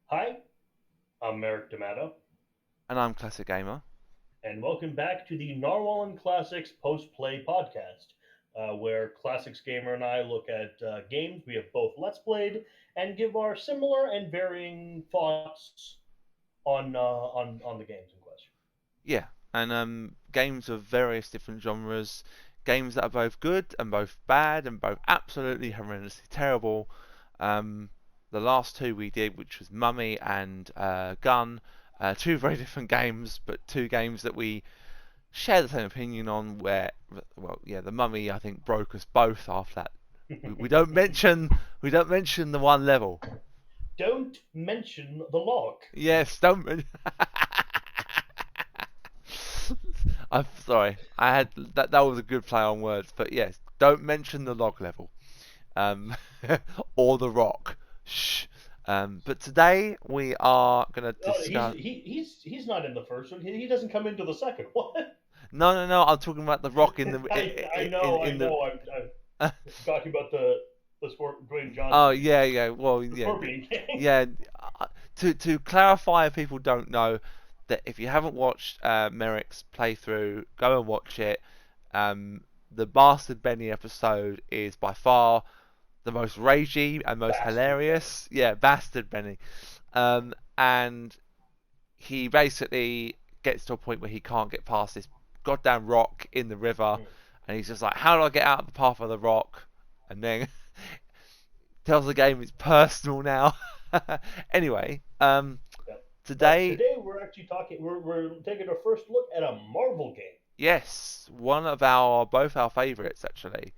Hi, I'm Merrick D'Amato, And I'm Classic Gamer. and welcome back to the Narwhal Classix Post Play Podcast, where Classics Gamer and I look at games we have both Let's Played and give our similar and varying thoughts on the games in question. Yeah, and games of various different genres, games that are both good and both bad and both absolutely horrendously terrible. Um, the last two we did, which was Mummy and Gun, two very different games, but two games that we share the same opinion on. Well, yeah, the Mummy I think broke us both after that. We don't mention the one level. Don't mention the log. Yes, don't. I'm sorry. I had that was a good play on words, but yes, don't mention the log level, um, or the rock. Shh. But today we are gonna Oh, discuss. he's not in the first one. He doesn't come into the second one. No, no, no. I'm talking about the rock in the I in know, I in the. know. I'm talking about the sport Dwayne Oh Johnson, yeah, yeah. Well, the yeah, Scorpion King. yeah. To clarify, if people don't know that if you haven't watched Merrick's playthrough, go and watch it. Um, the Bastard Benny episode is by far the most ragey and most Bastard Benny. hilarious. Yeah, Bastard Benny. And he basically gets to a point where he can't get past this goddamn rock in the river, Mm. and he's just like, "How do I get out of the path of the rock?" And then tells the game it's personal now. Anyway, Yep. But today, today we're actually talking. We're taking our first look at a Marvel game. yes, one of our both our favourites actually.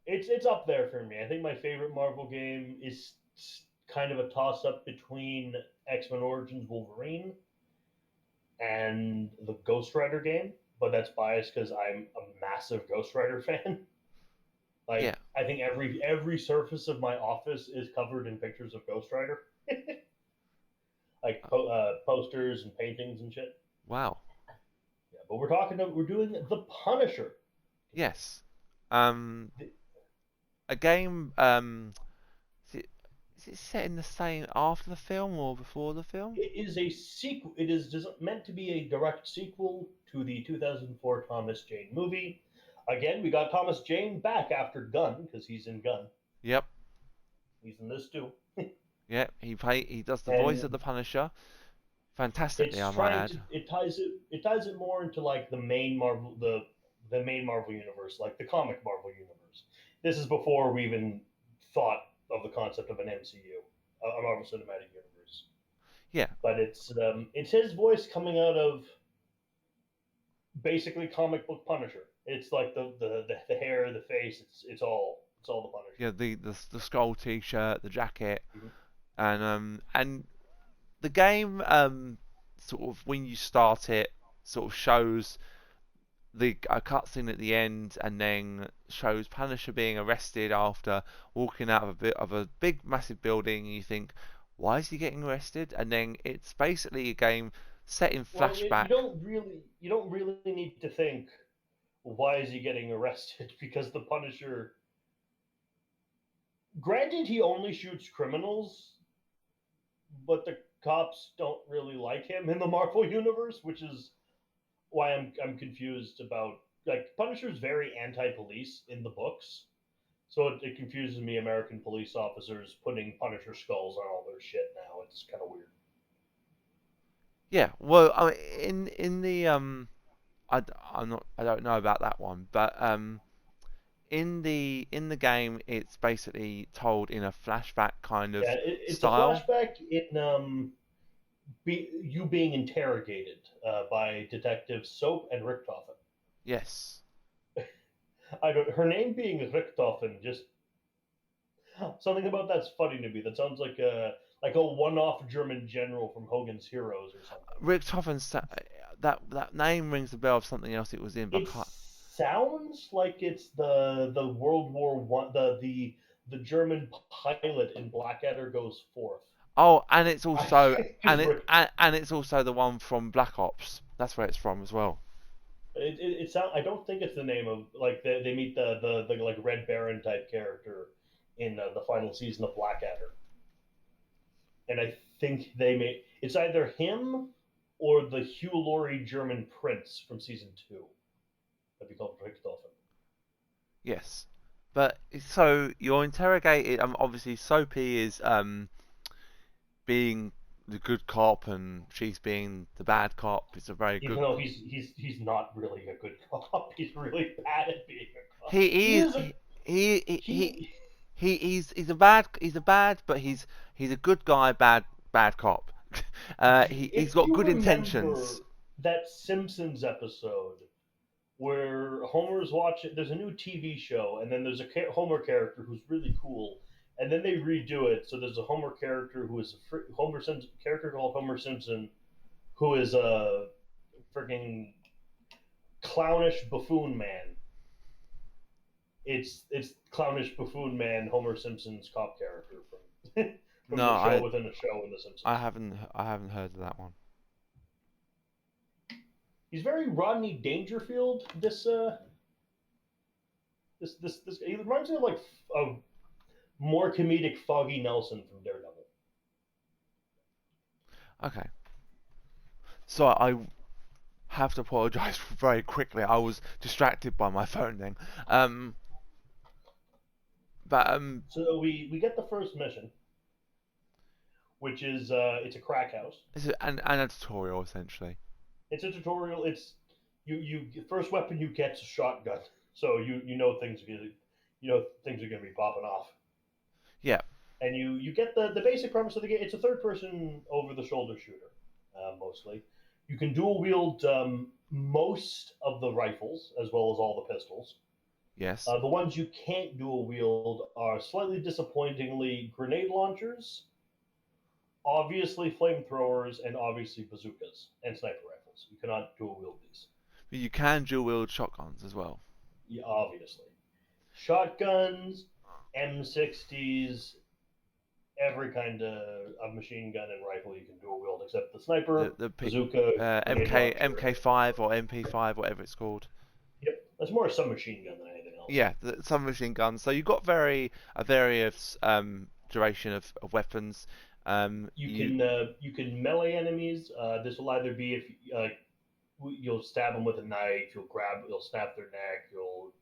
It's up there for me. I think my favorite Marvel game is kind of a toss up between X Men Origins Wolverine and the Ghost Rider game, but that's biased because I'm a massive Ghost Rider fan. Yeah. Like I think every surface of my office is covered in pictures of Ghost Rider, like posters and paintings and shit. Wow. Yeah, but we're doing the Punisher. Yes. Um, a game. Is it set in the same after the film or before the film? It is a sequel. It is meant to be a direct sequel to the 2004 Thomas Jane movie. Again, we got Thomas Jane back after Gun because he's in Gun. Yep. He's in this too, Yep. He does the voice of the and Punisher fantastically, it's I might trying add. to it ties it more into like the main Marvel universe, like the comic Marvel universe. This is before we even thought of the concept of an MCU, a Marvel Cinematic Universe. Yeah. But it's his voice coming out of basically comic book Punisher. It's like the hair, the face. It's all the Punisher. Yeah. The skull T-shirt, the jacket, Mm-hmm. and the game sort of when you start it sort of shows the a cutscene at the end and then shows Punisher being arrested after walking out of a bit of a big massive building and you think why is he getting arrested, and then it's basically a game set in Well, flashback. you don't really need to think why is he getting arrested because the Punisher. Granted, he only shoots criminals, but the cops don't really like him in the Marvel universe, which is why I'm confused about like Punisher's very anti-police in the books. So it confuses me. American police officers putting Punisher skulls on all their shit now. It's kind of weird. Yeah, well, in the I don't know about that one, but in the game it's basically told in a flashback kind Yeah, of it's a style. flashback in you being interrogated by detectives Soap and Richtofen. Yes. I don't. Her name being Richtofen, just something about that's funny to me. That sounds like a one-off German general from Hogan's Heroes or something. Rick Toffen's that name rings a bell of something else it was in, but It I can't. sounds like it's the World War One the German pilot in Blackadder Goes Forth. Oh, and I think is and it's also the one from Black Ops. That's where it's from as well. it sound. I don't think it's the name of like they meet the like Red Baron type character in the final season of Blackadder. and I think they made it's either him or the Hugh Laurie German prince from season two. That'd be called Rick Dolphin. Yes. But so you're interrogated. Obviously, Soapy is being the good cop, and she's being the bad cop. It's a very Even good. though he's not really a good cop, he's really bad at being a cop. He He is is a he he he, he. he's a bad, but he's a good guy, bad cop. He's If got you good remember intentions. that Simpsons episode where Homer's watching. There's a new TV show, and then there's a Homer character who's really cool, and then they redo it. So there's a Homer character who is a Homer Simpson character called Homer Simpson, who is a freaking clownish buffoon man. It's clownish buffoon man Homer Simpson's cop character from from No, the show within a show in The I Simpsons. haven't heard of that one. He's very Rodney Dangerfield. This he reminds me of like a more comedic Foggy Nelson from Daredevil. Okay, so I have to apologise very quickly. I was distracted by my phone then. Um, but So we get the first mission, which is it's a crack house. it's an tutorial essentially. It's a tutorial. It's you first weapon you get's a shotgun, so you know things are gonna things are gonna be popping off. Yeah, And you get the basic premise of the game. It's a third person over the shoulder shooter, mostly. You can dual wield most of the rifles as well as all the pistols. yes. The ones you can't dual wield are slightly disappointingly grenade launchers, obviously flamethrowers, and obviously bazookas and sniper rifles. You cannot dual wield these. But you can dual wield shotguns as well. Yeah, obviously. Shotguns, M60s, every kind of machine gun and rifle you can dual wield except the sniper, The bazooka, grenade launcher. MK5 or MP5, whatever it's called. Yep, that's more a submachine gun than anything else. Yeah, the submachine guns. So you've got a various duration of weapons. You can melee enemies. This will either be if you'll stab them with a knife, you'll snap their neck, you'll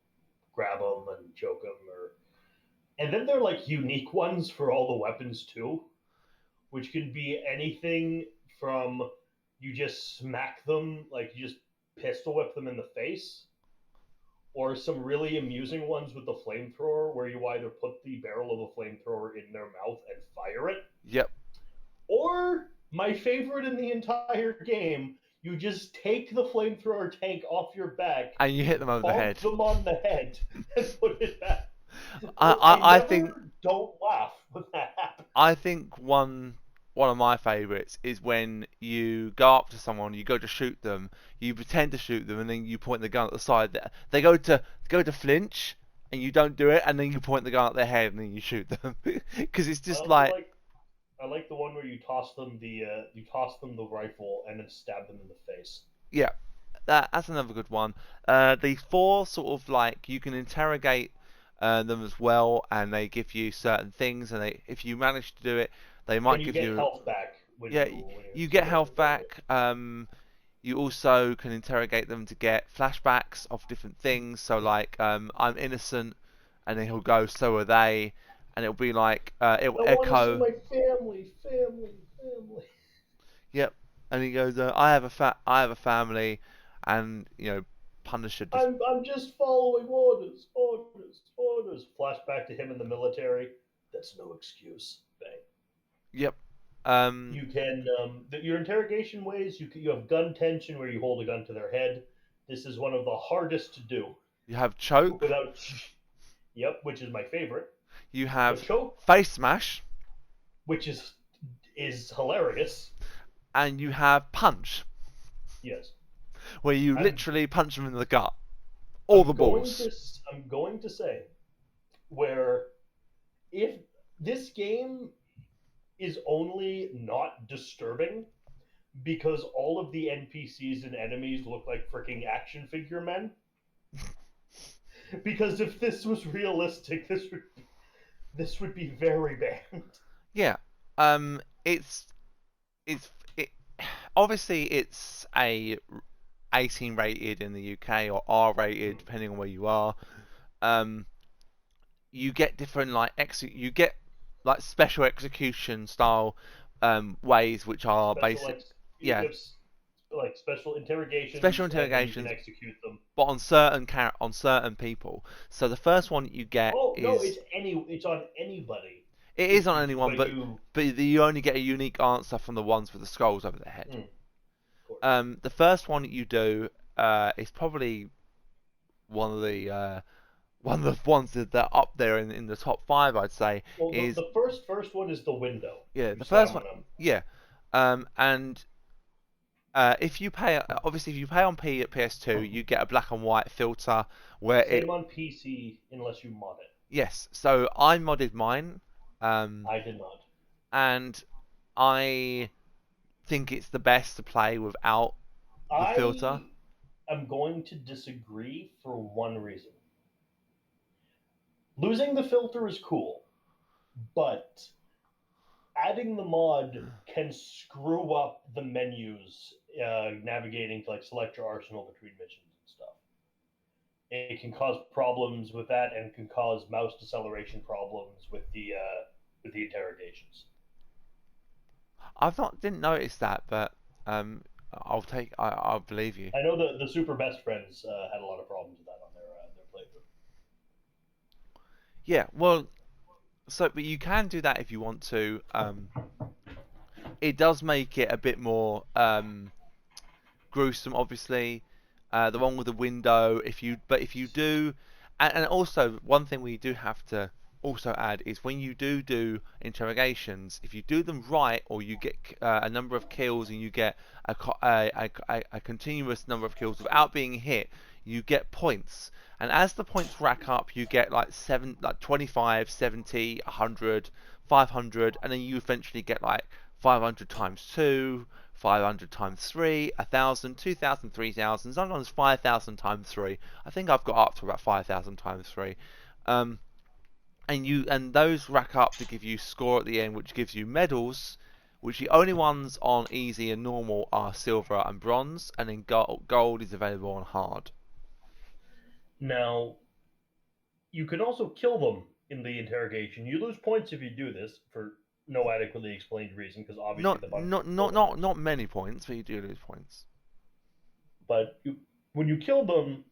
grab them and choke them, or and then they're like unique ones for all the weapons too, which can be anything from you just smack them, like you just pistol whip them in the face, or some really amusing ones with the flamethrower where you either put the barrel of the flamethrower in their mouth and fire it, Yep. or my favorite in the entire game, you just take the flamethrower tank off your back, And you hit them over the head. bonk them on the head, and put it back. I think Don't laugh when that happens. I think one of my favourites is when you go up to someone, you go to shoot them, you pretend to shoot them, and then you point the gun at the side. They go to flinch, and you don't do it, and then you point the gun at their head, and then you shoot them. Because it's I just also like, like I like the one where you toss them the rifle and then stab them in the face. yeah, that's another good one. The four sort of like you can interrogate them as well, and they give you certain things, and if you manage to do it, they And might you give get you. health back Yeah, when you you get get health interrogated. back. You also can interrogate them to get flashbacks of different things. So like, I'm innocent, and then he'll go, so are they, and it'll be like, it'll I want to see echo. my family. Yep, and he goes, I have a family, and Punisher just. I'm just following orders. Flashback to him in the military. That's no excuse. Bang. Yep. You can your interrogation ways. You have gun tension where you hold a gun to their head. This is one of the hardest to do You have choke. without. Yep, which is my favorite. You The have choke, face smash, which is hilarious. and you have punch, Yes, where you I'm literally punch them in the gut or the balls. I'm going to say where if this game is only not disturbing because all of the NPCs and enemies look like freaking action figure men. Because if this was realistic, this would be very bad. Yeah. it's it's it obviously it's a 18 rated in the UK or R rated depending on where you are. Um, you get different you get like special execution style ways which are Special basic, yeah, like special special interrogations, and then you can interrogations, execute them. but on certain people. So the first one you get Oh no, is it's on anybody. it is on It's anyone, but but you. you only get a unique answer from the ones with the skulls over their head. Of course. The first one that you do is probably one of the one of the ones that are up there in the top five, I'd say, Well, is the first one is the window. yeah You the first slam one, on them. yeah, and if you pay obviously if you pay on PS2, you get a black and white filter where it Same on PC unless you mod it. yes, so I modded mine, um, I did not. and I think it's the best to play without the filter. I am going to disagree for one reason. Losing the filter is cool, but adding the mod can screw up the menus, navigating to like select your arsenal between missions and stuff. It can cause problems with that, and can cause mouse deceleration problems with the interrogations. I've not didn't notice that, but um, I'll believe you. I know the super best friends had a lot of problems with that on their playthrough. Yeah, well, so but you can do that if you want to. It does make it a bit more gruesome, obviously. The one with the window, if you do, and also one thing we do have to also add is when you do interrogations, if you do them right, or you get a number of kills and you get a continuous number of kills without being hit, you get points. And as the points rack up, you get like 25, 70, 100, 500, and then you eventually get like 500 times 2, 500 times 3, 1,000, 2,000, 3,000, sometimes 5,000 times 3. I think I've got up to about 5,000 times 3. Um, and those rack up to give you score at the end, which gives you medals, which the only ones on easy and normal are silver and bronze, and then gold is available on hard. Now, you can also kill them in the interrogation. You lose points if you do this for no adequately explained reason, because obviously the Punishers kill them. Not many points, but you do lose points. But when you kill them,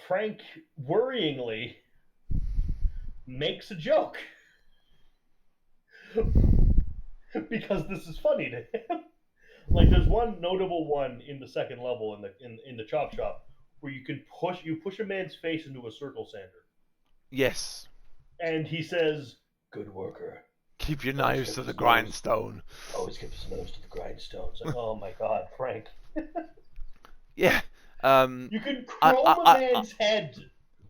Frank worryingly makes a joke because this is funny to him. Like there's one notable one in the second level in the chop shop where you push a man's face into a circle sander, Yes. and he says, "Good worker, Keep your always nose kept to the his nose, grindstone. always kept his nose to the grindstone." It's like, oh my god, Frank, Yeah. you can I, chrome a I, I, man's head.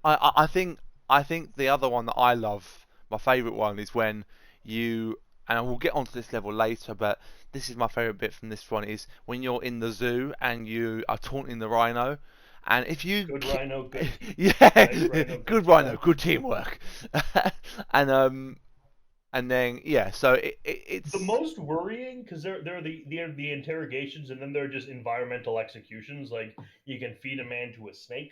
I think the other one that I love, my favourite one, is when you and we'll get onto this level later, but this is my favourite bit from this one is when you're in the zoo and you are taunting the rhino, and if you Good rhino, good yeah, nice rhino, good good rhino, stuff. good teamwork, and and then yeah, so The it's most worrying because they're the interrogations, and then they're just environmental executions. Like you can feed a man to a snake,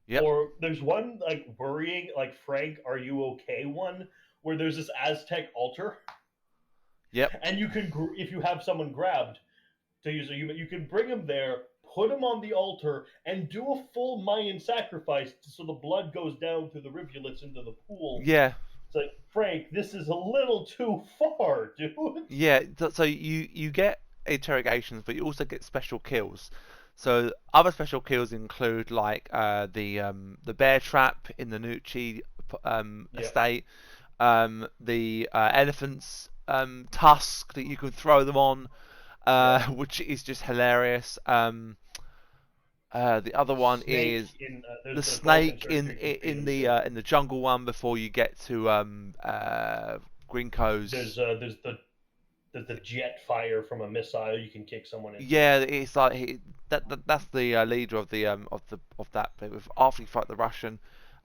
yep, or there's one like worrying, like Frank, are you okay? One where there's this Aztec altar, yep, and you can if you have someone grabbed to use a human, you can bring him there, put him on the altar, and do a full Mayan sacrifice so the blood goes down through the rivulets into the pool. yeah. It's like, Frank, this is a little too far, dude. Yeah, so you get interrogations, but you also get special kills. So other special kills include like the bear trap in the Nucci Yeah. estate, the elephant's tusk that you can throw them on, Yeah. which is just hilarious. The other one Snake is in the there's dolphin snake surgery from Freedom Zoo. in the jungle one before you get to Grinko's. There's the jet fire from a missile you can kick someone into. Yeah, it's like that's the leader of that bit with after you fight the Russian.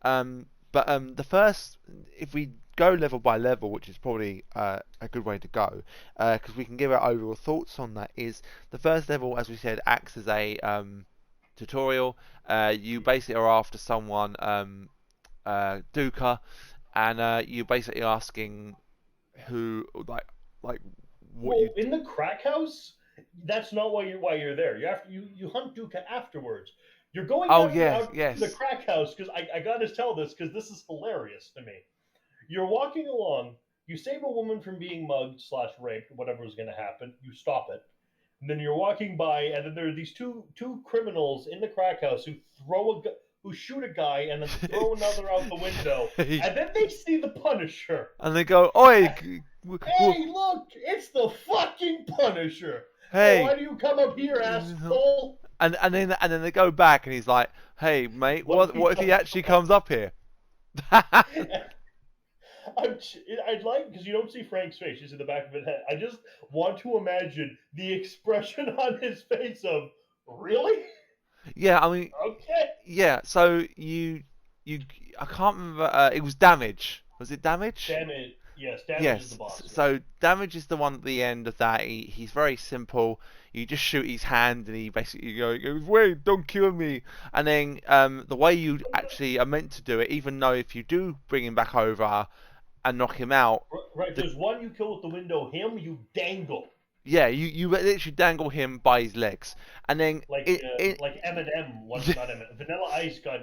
But the first, if we go level by level, which is probably a good way to go, because we can give our overall thoughts on that. Is the first level, as we said, acts as a tutorial. You basically are after someone, Duca, and you're basically asking who, like what you. Well, in the crack house, that's not why you're there. You hunt Duca afterwards. You're going Oh out yes, to the yes. crack house because I got to tell this because this is hilarious to me. You're walking along. You save a woman from being mugged slash raped, whatever is going to happen. You stop it. And then you're walking by, and then there are these two criminals in the crack house who shoot a guy and then throw another out the window, and then they see the Punisher. And they go, "Oi, Hey, look, it's the fucking Punisher. Hey, hey!" why do you come up here, asshole? And then they go back, and he's like, "Hey, mate, What if he what if he does actually come up? comes up here?" I'd like because you don't see Frank's face; you see the back of his head. I just want to imagine the expression on his face of "Really? Yeah, I mean, Okay." yeah. So you, I can't remember. It was Damage. Was it Damage? Damage. Yes, damage is the Yes. boss. Yes. So Damage is the one at the end of that. He's very simple. You just shoot his hand, and he basically goes, "Wait, don't kill me." And then the way you actually are meant to do it, even though if you do bring him back over and knock him out, Right. the There's one you kill with the window. Him, you dangle yeah, you literally dangle him by his legs, and then like Eminem once not Eminem. Vanilla Ice got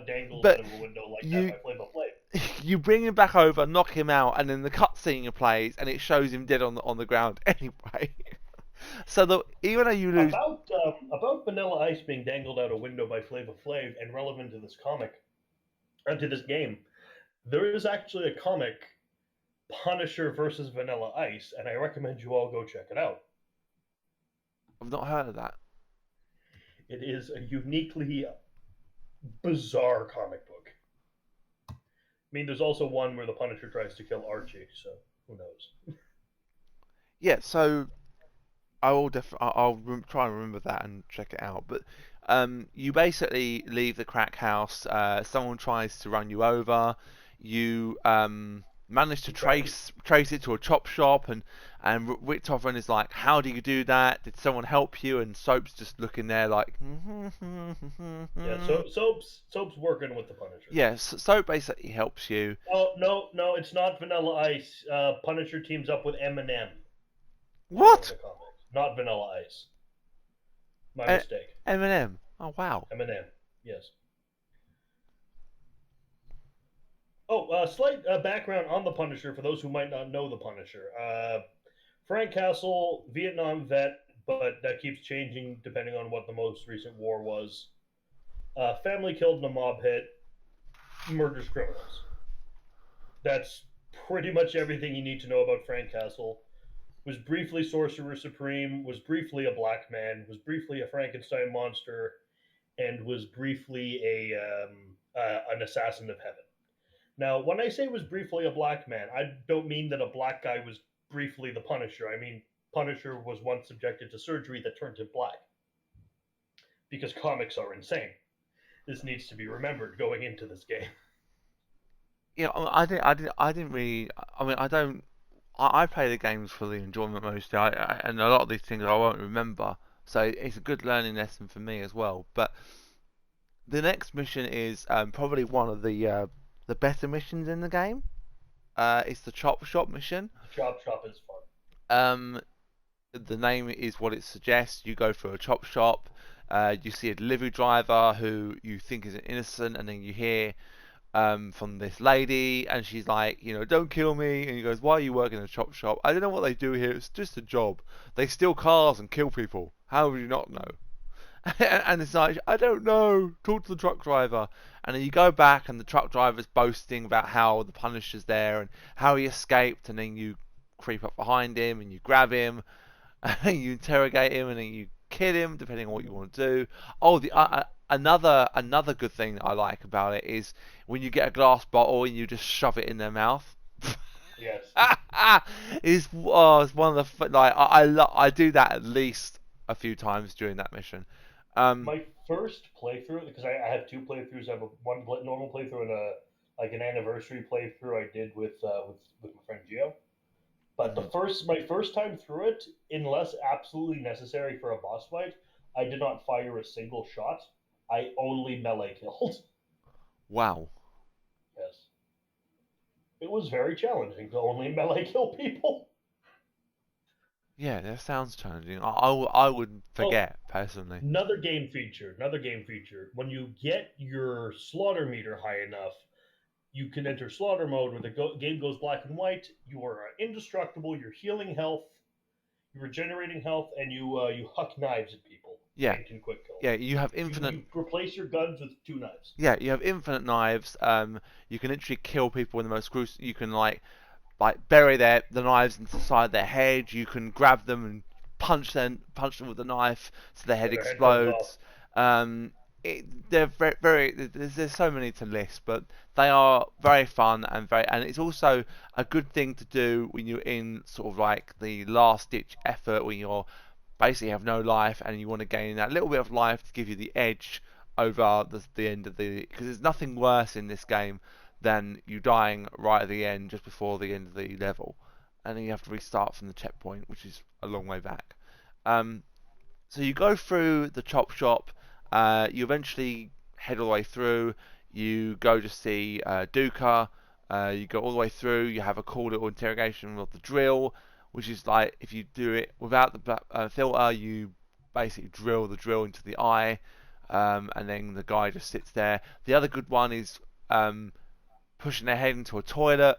dangled out but of a window like that you by Flavor Flav. you bring him back over, knock him out, and then the cutscene plays, and it shows him dead on the ground anyway. So even though you lose, About Vanilla Ice being dangled out a window by Flavor Flav and relevant to this comic and to this game, there is actually a comic, Punisher versus Vanilla Ice, and I recommend you all go check it out. I've not heard of that. It is a uniquely bizarre comic book. I mean, there's also one where the Punisher tries to kill Archie, so who knows? Yeah, so try and remember that and check it out. But you basically leave the crack house. Someone tries to run you over. You manage to trace it to a chop shop, and Richtofen is like, "How do you do that? Did someone help you?" And Soap's just looking there like, Yeah, so Soap's working with the Punisher. yeah. Soap basically helps you. Oh no, it's not Vanilla Ice. Punisher teams up with Eminem in one of What? the comics, not Vanilla Ice. My mistake. Eminem. Oh wow. Eminem. Yes. Oh, slight background on the Punisher for those who might not know the Punisher. Frank Castle, Vietnam vet, but that keeps changing depending on what the most recent war was. Family killed in a mob hit, murders criminals. That's pretty much everything you need to know about Frank Castle. Was briefly Sorcerer Supreme, was briefly a black man, was briefly a Frankenstein monster, and was briefly an assassin of heaven. Now, when I say was briefly a black man, I don't mean that a black guy was briefly the Punisher. I mean, Punisher was once subjected to surgery that turned him black. Because comics are insane. This needs to be remembered going into this game. Yeah, I didn't really. I mean, I don't. I play the games for the enjoyment mostly, and a lot of these things I won't remember. So it's a good learning lesson for me as well. But the next mission is probably one of the better missions in the game. It's the chop shop mission. Chop Shop is fun. Um, the name is what it suggests. You go for a chop shop. You see a delivery driver who you think is an innocent, and then you hear from this lady, and she's like, don't kill me. And he goes, why are you working in a chop shop? I don't know what they do here. It's just a job. They steal cars and kill people. How would you not know? And it's like, I don't know. Talk to the truck driver. And then you go back, and the truck driver's boasting about how the Punisher's there and how he escaped. And then you creep up behind him and you grab him, and you interrogate him, and then you kill him, depending on what you want to do. Oh, another good thing that I like about it is when you get a glass bottle and you just shove it in their mouth. Yes. It's one of the I do that at least a few times during that mission. My first playthrough, because I have two playthroughs. I have one normal playthrough and a like an anniversary playthrough I did with my friend Gio. But Mhm. my first time through it, unless absolutely necessary for a boss fight, I did not fire a single shot. I only melee killed. Wow. Yes, it was very challenging to only melee kill people. Yeah, that sounds challenging. I would Oh, forget personally. another game feature. Another game feature. When you get your slaughter meter high enough, you can enter slaughter mode where the game goes black and white. You are indestructible. You're healing health. You're regenerating health, and you huck knives at people Yeah, and can quick kill them. yeah. You have You infinite. you replace your guns with two knives. Yeah, you have infinite knives. You can literally kill people in the most gruesome. You can like bury the knives into the side of their head. You can grab them and punch them with the knife so their head And their head comes off. explodes. Um, they're very there's so many to list, but they are very fun and it's also a good thing to do when you're in sort of like the last ditch effort when you're basically have no life and you want to gain that little bit of life to give you the edge over the end of the, because there's nothing worse in this game than you dying right at the end just before the end of the level and then you have to restart from the checkpoint, which is a long way back. um, so you go through the chop shop, you eventually head all the way through, you go to see Duca, you go all the way through, you have a cool little interrogation of the drill, which is like if you do it without the filter, you basically drill the drill into the eye, and then the guy just sits there. The other good one is pushing their head into a toilet,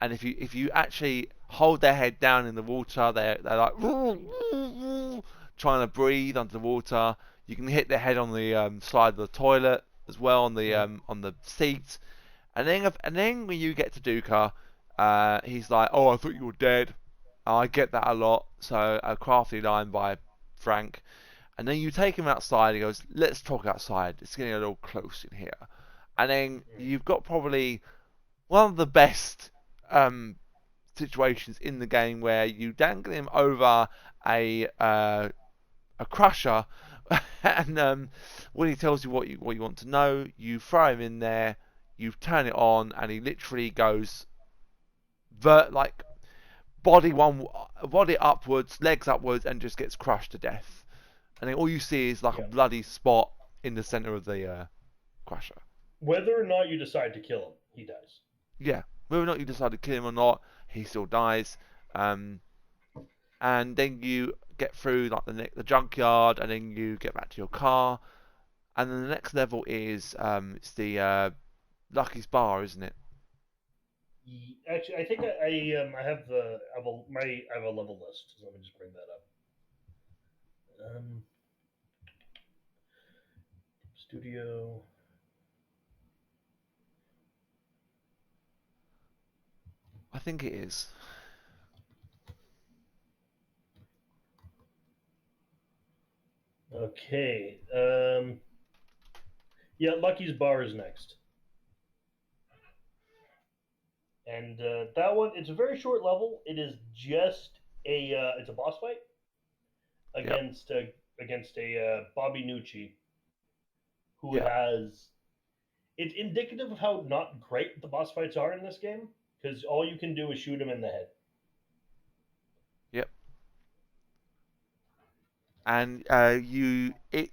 and if you actually hold their head down in the water, they're like trying to breathe underwater. You can hit their head on the side of the toilet as well on the seat, and then when you get to Duca, he's like, "Oh, I thought you were dead." I get that a lot. So a crafty line by Frank, and then you take him outside. He goes, "Let's talk outside. It's getting a little close in here." And then you've got probably one of the best um, situations in the game where you dangle him over a crusher, and when he tells you what you want to know, you throw him in there, you turn it on, and he literally goes like body upwards, legs upwards, and just gets crushed to death. And then all you see is like a Yeah. bloody spot in the center of the crusher. Whether or not you decide to kill him, he dies. Yeah, whether or not you decide to kill him or not, he still dies. Um, and then you get through like the junkyard, and then you get back to your car, and then the next level is it's the Lucky's Bar, isn't it? Actually, I think I have I have a level list. So let me just bring that up. Studio. I think it is. Okay. Yeah, Lucky's Bar is next, and that one it's a very short level. It is just it's a boss fight Yep. against a Bobby Nucci who Yep. has. It's indicative of how not great the boss fights are in this game because all you can do is shoot him in the head. Yep. And you it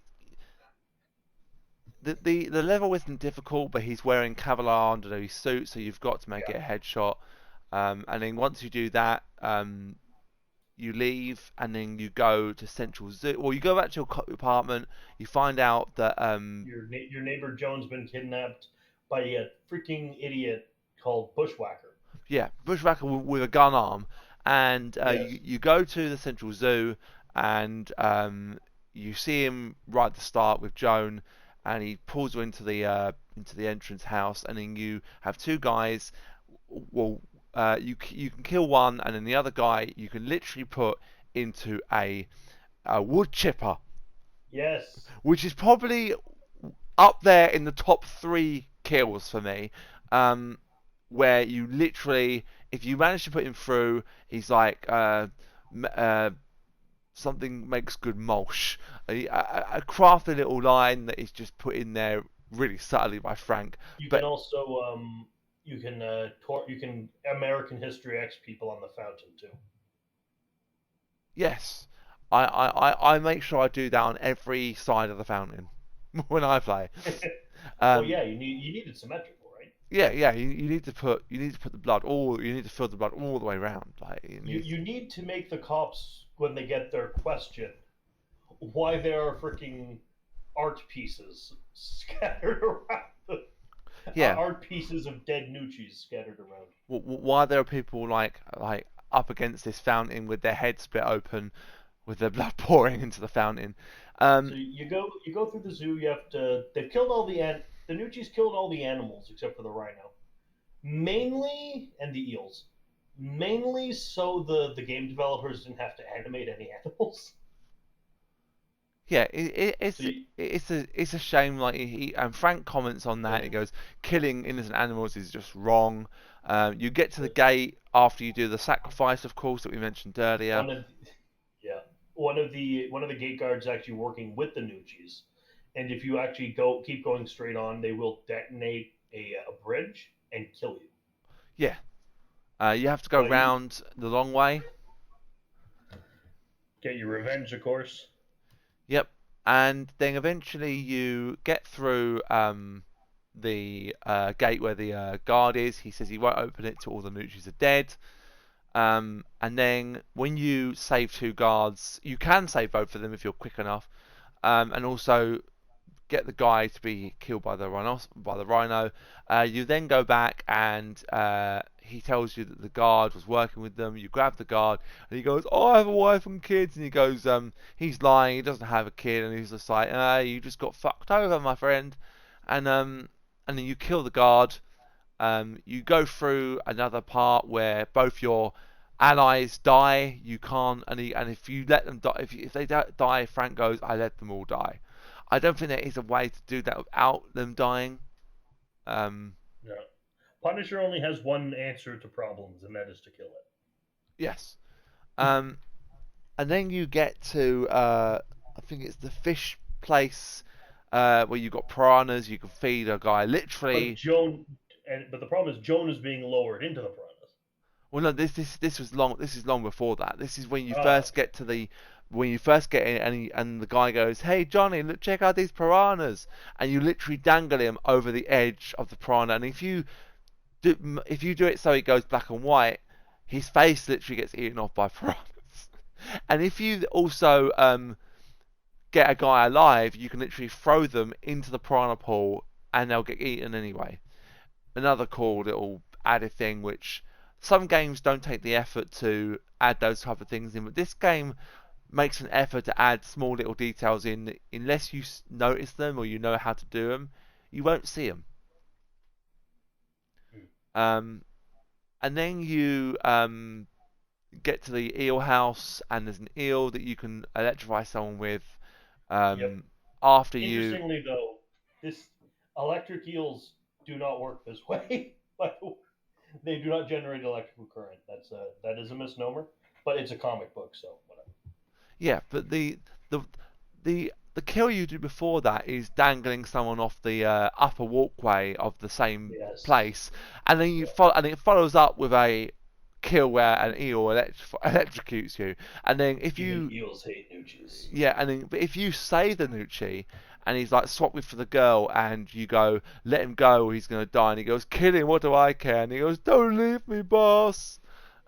the level isn't difficult, but he's wearing Kevlar under his suit, so you've got to make it a Yeah, headshot. And then once you do that, you leave, and then you go to Central Zoo. Or you go back to your apartment. You find out that your neighbor Joan's been kidnapped by a freaking idiot called Bushwhacker. yeah, Bushwhacker with a gun arm, and Yes, you go to the Central Zoo, and you see him right at the start with Joan, and he pulls her into the entrance house, and then you have two guys. Well, you can kill one, and then the other guy you can literally put into a wood chipper, yes, which is probably up there in the top three kills for me. Um, where you literally, if you manage to put him through, he's like something makes good mulch. A crafty little line that is just put in there really subtly by Frank. You can But also you can American History X people on the fountain too. yes, I make sure I do that on every side of the fountain when I play. Well, Um, yeah, you need it symmetrical, right? yeah. You need to put the blood all. You need to fill the blood all the way around. Like it needs. You need to make the cops when they get their question why there are freaking art pieces scattered around. Yeah. Art pieces of dead Nucci's scattered around. Why there are people like up against this fountain with their heads split open, with their blood pouring into the fountain. So Um, you go through the zoo. You have to. They've killed all the Nucci's killed all the animals except for the rhino, mainly, and the eels, mainly so the game developers didn't have to animate any animals. yeah, So you, it's a shame. Like and Frank comments on that. yeah, He goes, killing innocent animals is just wrong. You get to the yes. gate after you do the sacrifice, of course, that we mentioned earlier. One of yeah, one of the gate guards actually working with the Nucci's, and if you actually go keep going straight on, they will detonate a bridge and kill you. Yeah, you have to go But you round the long way. get your revenge, of course. Yep, and then eventually you get through the gate where the guard is. He says he won't open it till all the Nucci's are dead. And then when you save two guards, you can save both of them if you're quick enough. And also get the guy to be killed by the rhino. You then go back and he tells you that the guard was working with them. You grab the guard and he goes, "Oh, I have a wife and kids." And he goes, he's lying. He doesn't have a kid, and he's just like, "You just got fucked over, my friend." And then you kill the guard. You go through another part where both your allies die. You can't, and if you let them die, if they die, Frank goes, "I let them all die." I don't think there is a way to do that without them dying. Um, Yeah. Punisher only has one answer to problems, and that is to kill it. yes. Um, and then you get to I think it's the fish place where you've got piranhas. You can feed a guy But literally. the problem is Joan is being lowered into the piranhas. Well, no, this was long. This is long before that. This is when you Ah, first get to the when you first get in, and the guy goes, "Hey Johnny, look, check out these piranhas," and you literally dangle him over the edge of the piranha. And if you do it so it goes black and white, his face literally gets eaten off by piranhas. And if you also get a guy alive, you can literally throw them into the piranha pool, and they'll get eaten anyway. Another cool little added thing, which some games don't take the effort to add those type of things in, but this game makes an effort to add small little details in. Unless you notice them or you know how to do them, you won't see them. hmm. Um, and then you get to the eel house, and there's an eel that you can electrify someone with. Yep. Um, after you, Interestingly, though, this electric eels do not work this way. They do not generate electrical current. That is a misnomer, but it's a comic book, so whatever. yeah, but the the kill you do before that is dangling someone off the upper walkway of the same Yes. place, and then Yeah. and it follows up with a kill where an eel electrocutes you, and then if Even you eels hate Nucci's. yeah, and then but if you save the Nucci and he's like swap me for the girl, and you go let him go or he's gonna die, and he goes kill him, what do I care, and he goes don't leave me, boss,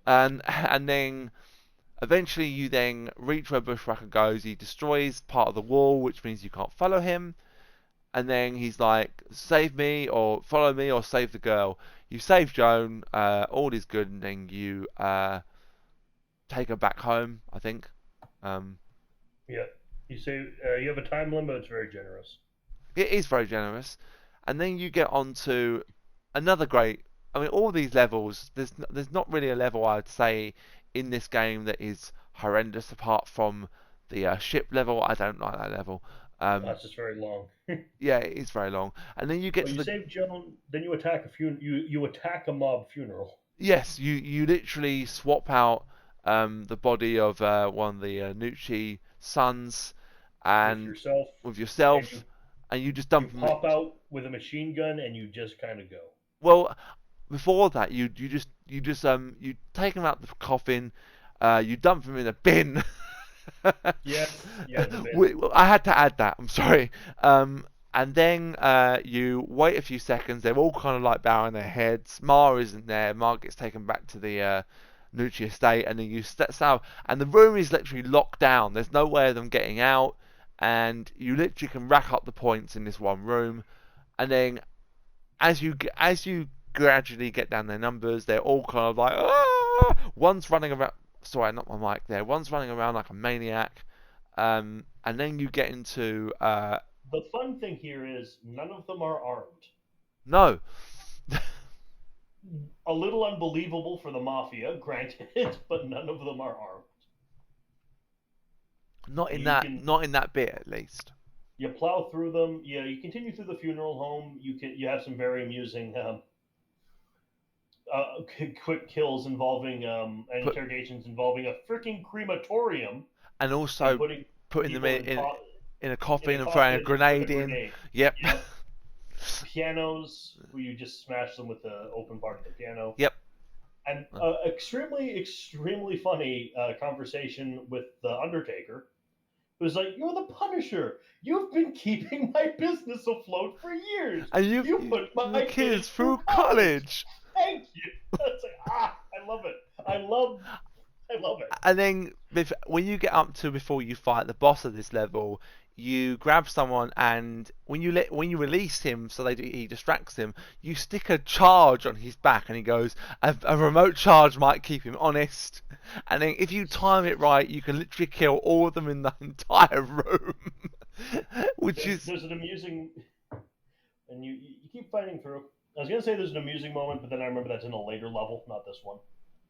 and then eventually, you then reach where Bushwhacker goes. He destroys part of the wall, which means you can't follow him. And then he's like, "Save me, or follow me, or save the girl." You save Joan. All is good, and then you take her back home. I think. Um, Yeah. You say you have a time limit. It's very generous. it is very generous. And then you get on to another great. I mean, all these levels. There's not really a level I'd say in this game that is horrendous apart from the ship level. I don't like that level. That's just very long. Yeah, it is very long. And then you get Well, to you the save Joan, then you attack a you attack a mob funeral yes, you literally swap out the body of one of the Nucci sons with and yourself, with and yourself, and you just you dump them. pop out. with a machine gun, and you just kind of go. Well, before that, you take him out the coffin, you dump him in a bin. Yes, yeah, the bin. I had to add that. I'm sorry. And then you wait a few seconds. They're all kind of like bowing their heads. Ma isn't there. Ma gets taken back to the Nucci estate, and then you step out, and the room is literally locked down. There's no way of them getting out, and you literally can rack up the points in this one room. And then as you gradually get down their numbers, they're all kind of like, ah! One's running around. Sorry, not my mic there. One's running around like a maniac. And then you get into The fun thing here is none of them are armed. no, A little unbelievable for the mafia, granted, but none of them are armed. not in You that, can not in that bit at least. you plow through them. Yeah, you continue through the funeral home. You have some very amusing quick kills involving and Put interrogations involving a freaking crematorium and and also putting putting them people in a in a coffin and throwing a coffin with a grenade in. grenade. Yep, Yep. Pianos where you just smash them with the open part of the piano. yep. And extremely funny conversation with the Undertaker, who's like, "You're the Punisher. You've been keeping my business afloat for years. And You you put the my kids kids through through college. college. Thank you." It's like, I love it. I love it. And then when you get up to before you fight the boss of this level, you grab someone, and when you release him, so he distracts him, you stick a charge on his back, and he goes, a remote charge might keep him honest. And then if you time it right, you can literally kill all of them in the entire room, which is There's an amusing, and you keep fighting through. I was gonna say there's an amusing moment, but then I remember that's in a later level, not this one.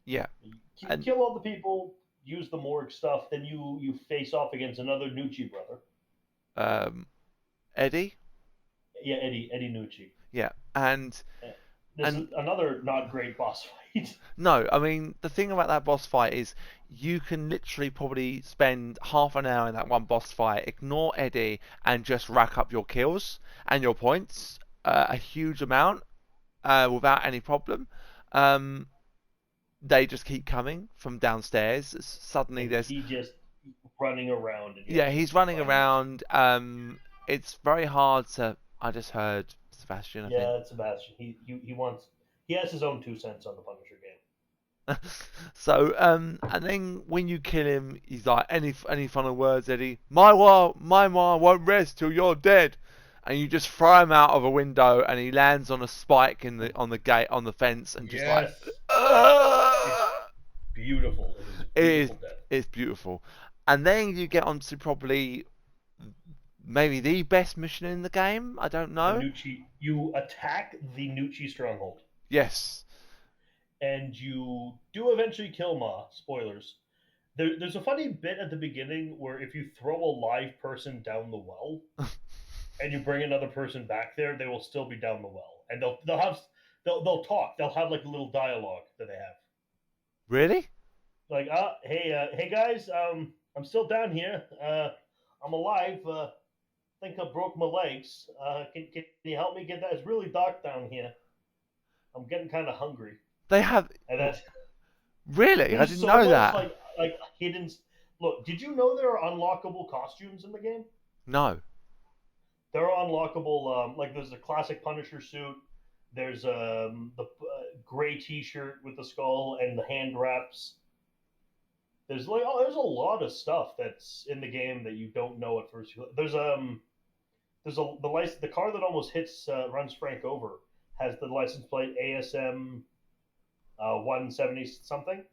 yeah. You And kill all the people, use the morgue stuff, then you face off against another Nucci brother. um, Eddie, Yeah, Eddie Nucci. yeah, This and is another not great boss fight. no, I mean, the thing about that boss fight is you can literally probably spend half an hour in that one boss fight, ignore Eddie, and just rack up your kills and your points a huge amount without any problem. Um, they just keep coming from downstairs. Suddenly And there's, he just running around, and you have yeah, to he's running find him. around. It's very hard to. I just heard Sebastian, I think. Yeah, that's Sebastian. He has his own 2 cents on the Punisher game. So, and then when you kill him, he's like, any final words, Eddie? My war won't rest till you're dead. And you just throw him out of a window, and he lands on a spike on the gate on the fence, and just like, Yes, it's "Ugh!" beautiful. It is a It is, beautiful death. it's beautiful. And then you get onto probably maybe the best mission in the game. I don't The know. Nucci, you attack the Nucci stronghold, Yes. and you do eventually kill Ma. Spoilers. There's a funny bit at the beginning where if you throw a live person down the well and you bring another person back there, they will still be down the well, and they'll talk. They'll have like a little dialogue that they have. Really? Like, hey guys, I'm still down here. I'm alive. Think I broke my legs. Can you help me get that? It's really dark down here. I'm getting kind of hungry. They have. And that's Really? I there's didn't so know much that. like hidden. Look, did you know there are unlockable costumes in the game? No. There are unlockable. Like there's a classic Punisher suit. There's the gray T-shirt with the skull and the hand wraps. There's a lot of stuff that's in the game that you don't know at first. The car that almost runs Frank over has the license plate ASM 170 something,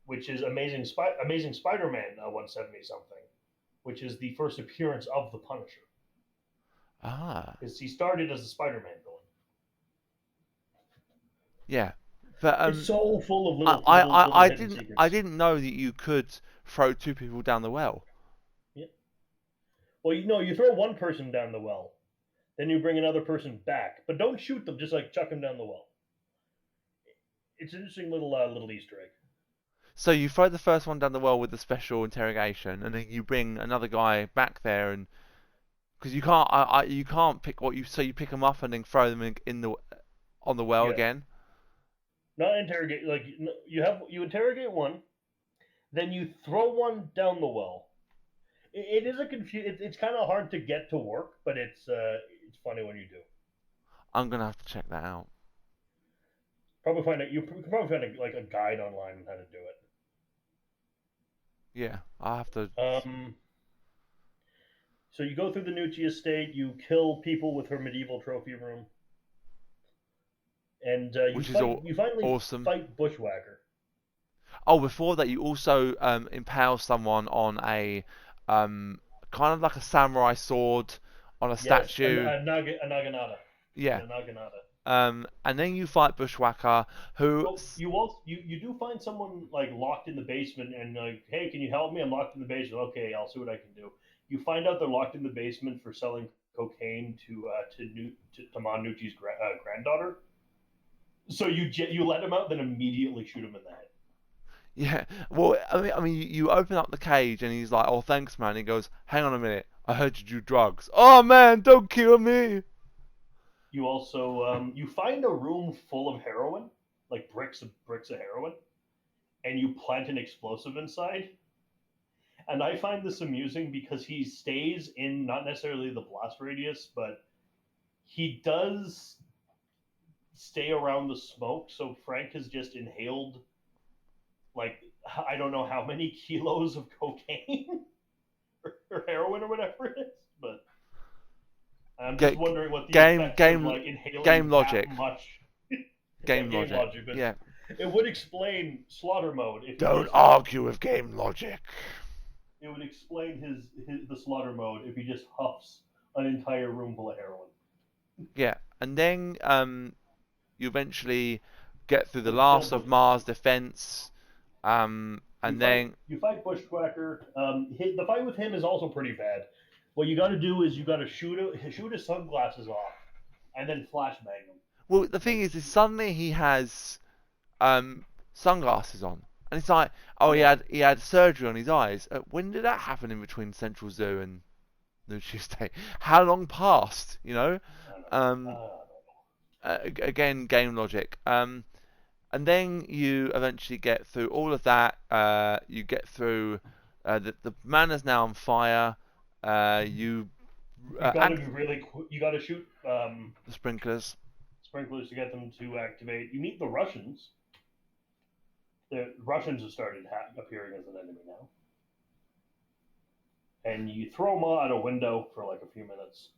which is Amazing Spider-Man 170 something, which is the first appearance of the Punisher. Ah. Because he started as a Spider-Man villain. Yeah. But It's so full of I, little I, little I little I hidden didn't secrets. I didn't know that you could throw two people down the well. Yeah. Well, you throw one person down the well, then you bring another person back, but don't shoot them. Just like chuck them down the well. It's an interesting little Easter egg. So you throw the first one down the well with the special interrogation, and then you bring another guy back there, and Because you can't pick what you so you pick them up and then throw them in the on the well Yeah, again. not interrogate. Like you interrogate one, then you throw one down the well. It is a it's kind of hard to get to work, but it's funny when you do. I'm gonna have to check that out. Probably find it. You can probably find like a guide online on how to do Yeah, I'll have to. it. So you go through the Nucci estate. You kill people with her medieval trophy room, and Which is all You finally awesome. fight Bushwhacker. Oh, before that, you also impale someone on a um, kind of like a samurai sword on a Yes, statue. a Naginata. Yeah. Yeah, Naginata. And then you fight Bushwhacker, who, Well, you do find someone like locked in the basement and like, hey, can you help me? I'm locked in the basement. Okay, I'll see what I can do. You find out they're locked in the basement for selling cocaine to Manucci's granddaughter. So you let him out, then immediately shoot him in the head. yeah. Well, I mean, you open up the cage and he's like, "Oh, thanks, man." He goes, "Hang on a minute, I heard you do drugs." Oh man, don't kill me. You also you find a room full of heroin, like bricks of heroin, and you plant an explosive inside. And I find this amusing because he stays in not necessarily the blast radius, but he does stay around the smoke. So Frank has just inhaled like I don't know how many kilos of cocaine or heroin or whatever it is, but I'm just Ga- wondering what the game, effects of game, like inhaling game that logic. much. Yeah, Game game logic. logic, but Yeah. it would explain slaughter mode if he Don't just argue with game logic. it would explain the slaughter mode if he just huffs an entire room full of heroin. Yeah, and then you eventually get through the You kill last of Bushwhacker. Mars defense, and then You fight Bushwhacker. The fight with him is also pretty bad. What you got to do is you got to shoot his sunglasses off, and then flashbang him. well, the thing Like is suddenly he has sunglasses on, and it's like, oh, he yeah, had surgery on his eyes. When did that happen in between Central Zoo and New Tuesday? How long passed? You know, I don't know. um, again, game logic. And then you eventually get through all of that. You get through the man is now on fire. You You got to act be you got to shoot the sprinklers. sprinklers to get them to activate. You meet the Russians. The Russians have started appearing as an enemy now, and you throw them out a window for like a few minutes.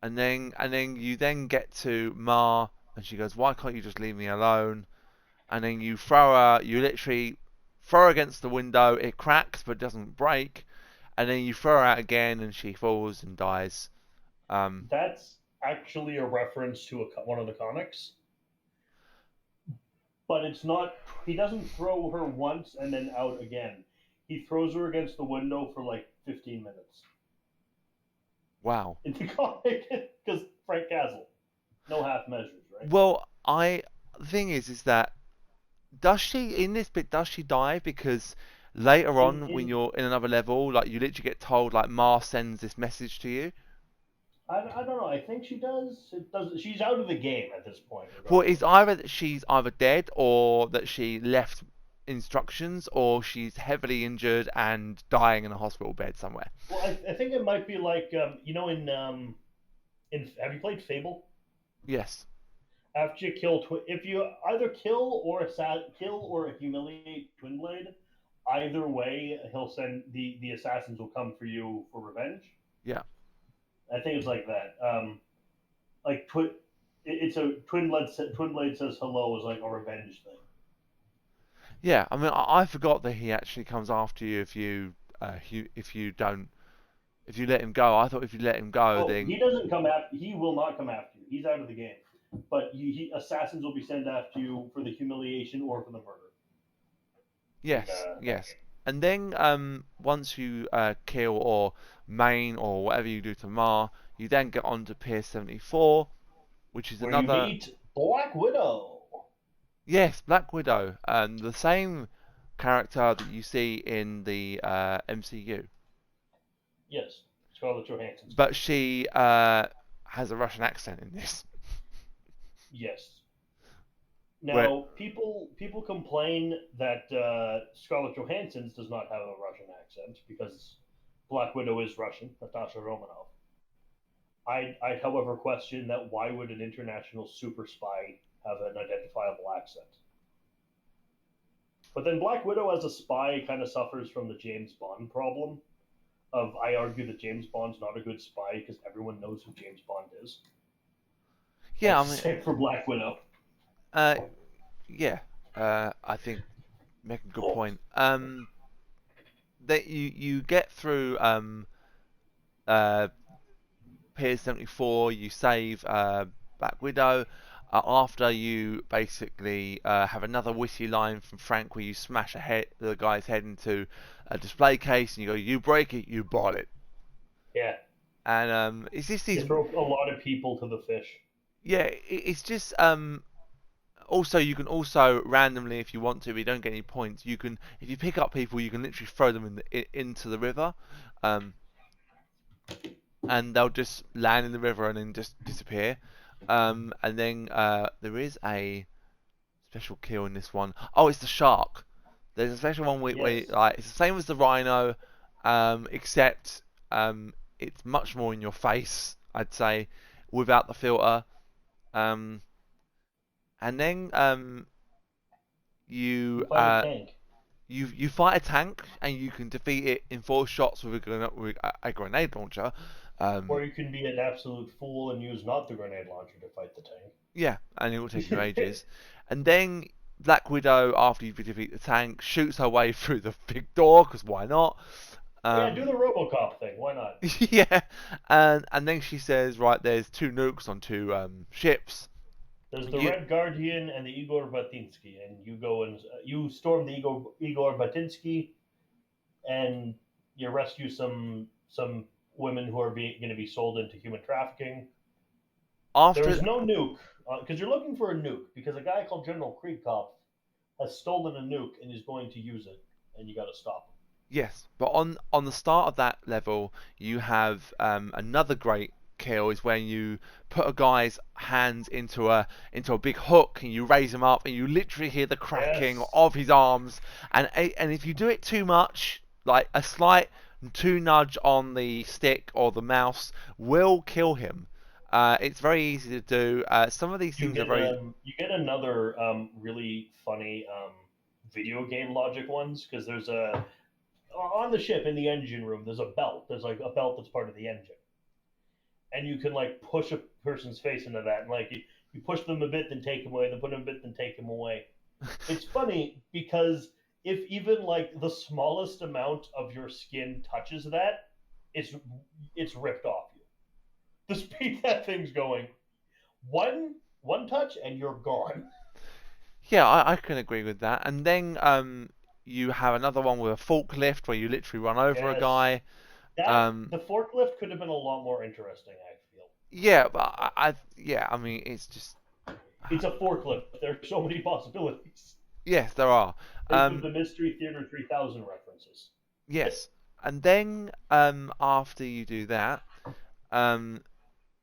And then you then get to Ma, and she goes, "Why can't you just leave me alone?" And then you literally throw her against the window. It cracks but doesn't break. And then you throw her out again, and she falls and dies. Um, That's actually a reference to one of the comics, but it's not. He doesn't throw her once and then out again. He throws her against the window for like 15 minutes wow. in the comic because Frank Castle, no half measures, right? Well, the thing is that does she in this bit does she die because later on when In you're in another level, like you literally get told like Mars sends this message to you. I don't know. I think she does. It does. She's out of the game at this point, Well, it's regardless. either that she's either dead or that she left instructions or she's heavily injured and dying in a hospital bed somewhere. Well, I think it might be like in have you played Fable? Yes. After you if you either kill or humiliate Twinblade, either way he'll send the assassins will come for you for revenge. Yeah. I think it's like that. Like it's a Twinblade says hello is like a revenge thing. Yeah. I mean, I forgot that he actually comes after you if you don't if you let him go. I thought if you let him go, Oh, then he doesn't come after. He will not come after you. He's out of the game. But assassins will be sent after you for the humiliation or for the murder in yes, that yes. game. And then once you kill or main or whatever you do to Mar, you then get on to Pier 74, which is Where you another meet Black Widow. yes, Black Widow, the same character that you see in the MCU. Yes. Scarlett Johansson's but character. she has a Russian accent in this. Yes. Where Now, people complain that Scarlett Johansson's does not have a Russian accent because Black Widow is Russian, Natasha Romanoff. I however, question that why would an international super spy have an identifiable accent? But then Black Widow as a spy kind of suffers from the James Bond problem. Of I argue that James Bond's not a good spy because everyone knows who James Bond is. yeah, I That's the mean, same for Black Widow. uh, yeah, I think make a good point. That you get through uh Pier 74, you save Black Widow. After you basically have another witty line from Frank where you smash the guy's head into a display case and you go, "You break it, you bought it." Yeah, And it's just you these, throw a lot of people to the fish. yeah, it's just also, you can also randomly, if you want to, if you don't get any points, you can, if you pick up people, you can literally throw them into the river, um, and they'll just land in the river and then just disappear. And then there is a special kill in this one. Oh, it's the shark. There's a special one where Yes. like it's the same as the rhino, except it's much more in your face, I'd say, without the filter. Um, and then You you fight a tank. you fight a tank and you can defeat it in 4 shots with a grenade launcher. Or you can be an absolute fool and use not the grenade launcher to fight the Yeah, and it will take you tank. ages. And then Black Widow, after you defeat the tank, shoots her way through the big door because why not? Yeah, do Um, the RoboCop thing. Why not? yeah, and then she says, right, there's 2 nukes on 2 ships. There's the You Red Guardian and the Igor Batinsky, and you go and you storm the Igor Batinsky, and you rescue some women who are going to be sold into human trafficking. There after is no nuke because you're looking for a nuke because a guy called General Kreekopf has stolen a nuke and is going to use it, and you got to stop him. Yes, but on the start of that level, you have another great kill is when you put a guy's hands into a big hook and you raise him up and you literally hear the cracking Yes. of his arms and if you do it too much, like a slight too nudge on the stick or the mouse will kill him. It's very easy to do. Some of these things are very You get another really funny video game logic ones because there's a on the ship in the engine room. There's a belt. There's like a belt that's part of the engine, and you can like push a person's face into that, and like you push them a bit, then take them away, then put them a bit, then take them away. It's funny because if even like the smallest amount of your skin touches that, it's it's ripped off you. The speed that thing's going, one touch and you're gone. Yeah, I can agree with that. And then you have another one with a forklift where you literally run over a Yes, guy. that Um, the forklift could have been a lot more interesting. I feel yeah, but yeah, I mean, it's just it's a forklift. There are so many possibilities. yes, there are. Think of Um, the Mystery Theater 3000 references. yes, and then after you do that, um,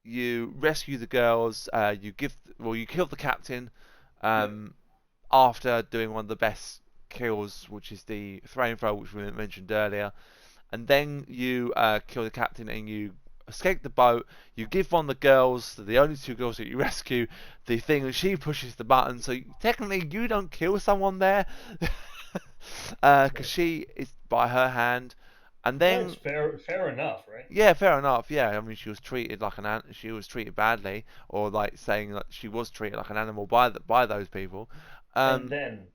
you rescue the girls. You kill the captain. Yep. Um, after doing one of the best kills, which is the flamethrower, which we mentioned earlier. And then you kill the captain and you escape the boat. You give one of the girls, the only 2 girls that you rescue, the thing, and she pushes the button. So technically, you don't kill someone there, because she is by her hand. And That's then, fair enough, right? yeah, fair enough. Yeah, I mean, she was treated like she was treated badly, or like saying that she was treated like an animal by those people. And Um, then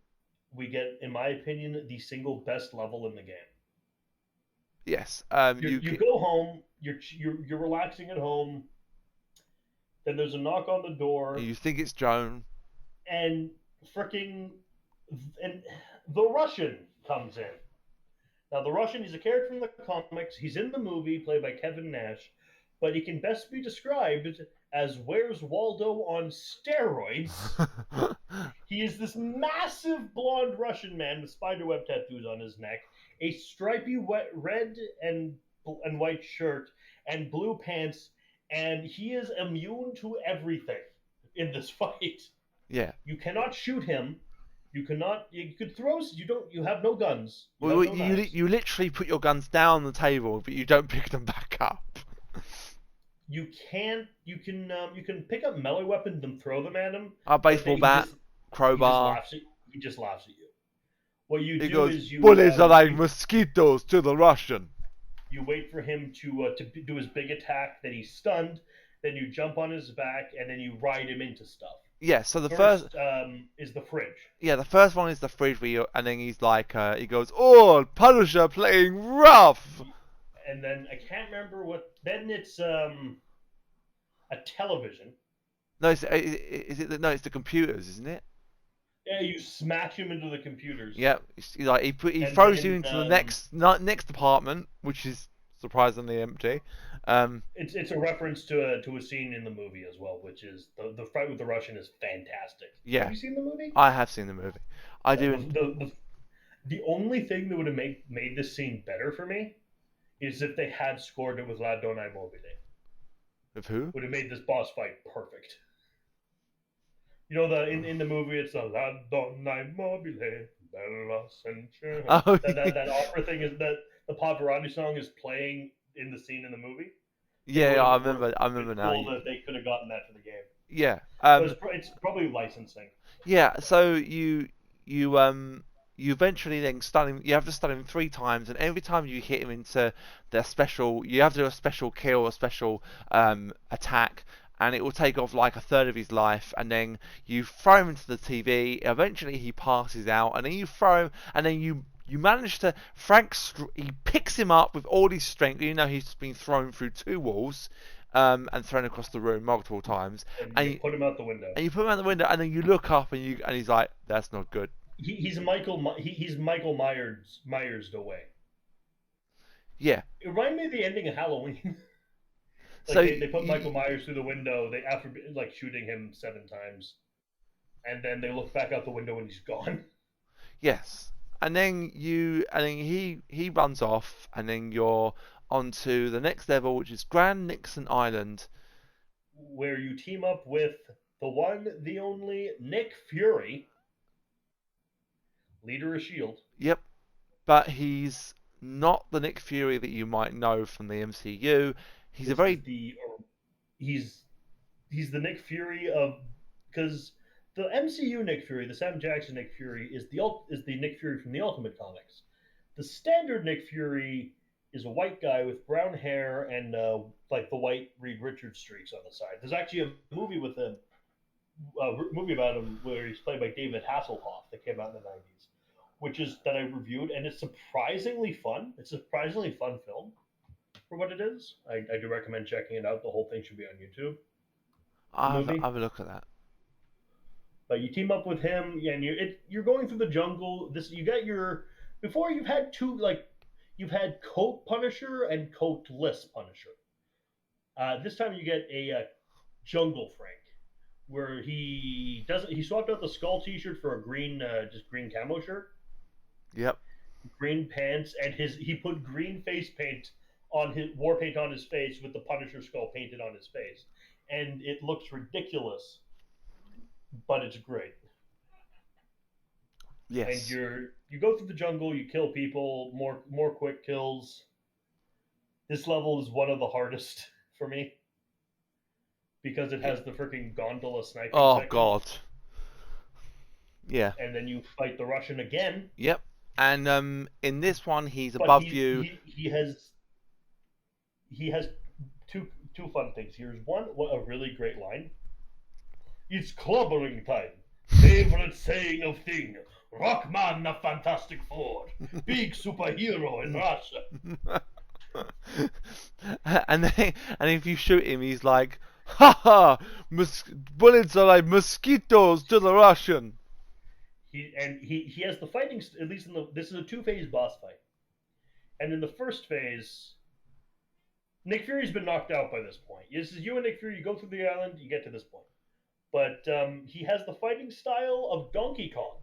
we get, in my opinion, the single best level in the game. yes. You go home, you're relaxing at home. Then there's a knock on the door, You think it's Joan. and freaking and the Russian comes in. Now, the Russian, he's a character from the comics. He's in the movie, played by Kevin Nash, but he can best be described as Where's Waldo on steroids. He is this massive blonde Russian man with spiderweb tattoos on his neck, a stripy red and and white shirt and blue pants, and he is immune to everything in this fight. Yeah. You cannot shoot him. You cannot. You could throw. You don't. You have no guns. You Well, have no knives. you literally put your guns down on the table, but you don't pick them back up. You can't. You can pick up melee weapons and throw them at him, A but baseball he bat, just he just crowbar. laughs at he just laughs at you. What you He do goes, is bullets are like mosquitoes to the Russian. you wait for him to do his big attack. Then he's stunned. Then you jump on his back, and then you ride him into stuff. Yeah, so the First is the fridge. Yeah, the first one is the fridge where and then he's like, he goes, "Oh, Punisher playing rough." And then I can't remember what. Then it's a television. No, is it? No, it's the computers, isn't it? Yeah, you smash him into the computers. Yeah, like he And throws then, you into the next apartment, which is surprisingly empty. It's a reference to a scene in the movie as well, which is the fight with the Russian is fantastic. Yeah, have you seen the movie? I have seen the movie. I do. The only thing that would have made this scene better for me is if they had scored it with La Donna Mobile. With who? Would have made this boss fight perfect. You know, in the movie, it's a La Donna Mobile, Bella Senza. Oh, that opera thing is that the Pavarotti song is playing in the scene in the movie. Yeah, I remember now. Cool that they could have gotten that for the game. Yeah. It's probably licensing. Yeah. So you eventually then stun him. You have to stun him 3 times, and every time you hit him into the special, you have to do a special kill, a special attack, and it will take off like a third of his life. And then you throw him into the TV. Eventually, he passes out, and then you throw him, and then you manage to he picks him up with all his strength. You know he's been thrown through 2 walls. And thrown across the room multiple times, and you put him out the window. And you put him out the window, and then you look up, and he's like, "That's not good." He's Michael Myers away. Yeah. It reminded me of the ending of Halloween. Like so they put Michael Myers through the window. They after like shooting him 7 times, and then they look back out the window and he's gone. Yes, and then he runs off, and then you're onto the next level, which is Grand Nixon Island, where you team up with the one, the only Nick Fury, leader of S.H.I.E.L.D. Yep, but he's not the Nick Fury that you might know from the MCU. He's he's the Nick Fury of, because the MCU Nick Fury, the Sam Jackson Nick Fury, is the Nick Fury from the Ultimate Comics. The standard Nick Fury is a white guy with brown hair and like the white Reed Richards streaks on the side. There's actually a movie with him, movie about him where he's played by David Hasselhoff that came out in the 90s, which is that I reviewed, and it's surprisingly fun. It's a surprisingly fun film for what it is. I do recommend checking it out. The whole thing should be on YouTube. I'll have a look at that. But you team up with him, and you're going through the jungle. Before you've had you've had coat Punisher and coatless Punisher. This time you get a jungle Frank, where he swapped out the skull T-shirt for a green green camo shirt. Yep. Green pants, and he put green face paint on his war paint on his face with the Punisher skull painted on his face, and it looks ridiculous, but it's great. Yes. And you go through the jungle, you kill people, more quick kills. This level is one of the hardest for me because it has the freaking gondola sniping. Oh section. God. Yeah. And then you fight the Russian again. Yep. And in this one, he's above you. He has two fun things. Here's a really great line. It's clobbering time. Favorite saying of thing. Rockman the Fantastic Four. Big superhero in Russia. and if you shoot him, he's like, "Ha ha! Bullets are like mosquitoes to the Russian." He has the fighting, at least this is a 2-phase boss fight. And in the first phase, Nick Fury's been knocked out by this point. This is you and Nick Fury, you go through the island, you get to this point. But he has the fighting style of Donkey Kong.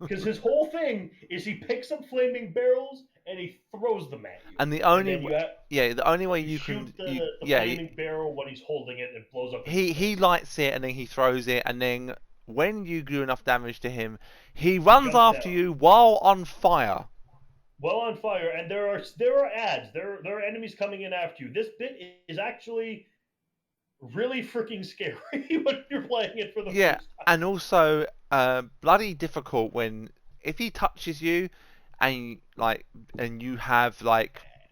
Because his whole thing is he picks up flaming barrels and he throws them at you, And the and only then yeah, the only way you you shoot can the yeah, flaming barrel when he's holding it and it blows up into he space. lights it and then he throws it, and then when you do enough damage to him, he He runs jumps after down, you while on fire. well on fire, and there are ads. There are enemies coming in after you. This bit is actually really freaking scary when you're playing it for the Yeah, first time. and also bloody difficult when if he touches you and you have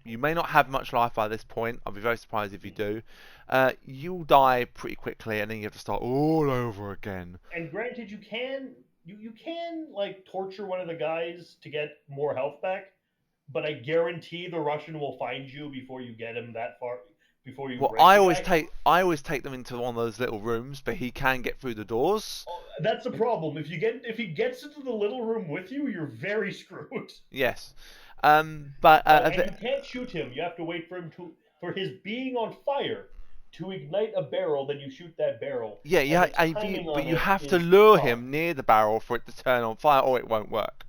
you may not have much life by this point. I'll be very surprised if you do. You'll die pretty quickly, and then you have to start all over again. And granted, you can like torture one of the guys to get more health back, but I guarantee the Russian will find you before you get him that far, before you Well, break the guy. I always take them into one of those little rooms, but he can get through the doors. Oh, that's the problem. If he gets into the little room with you, you're very screwed. Yes, but Oh, and you can't shoot him. You have to wait for him to for his being on fire to ignite a barrel. Then you shoot that barrel, yeah, and yeah, the timing but on you it have to is lure tough. him near the barrel for it to turn on fire, or it won't work.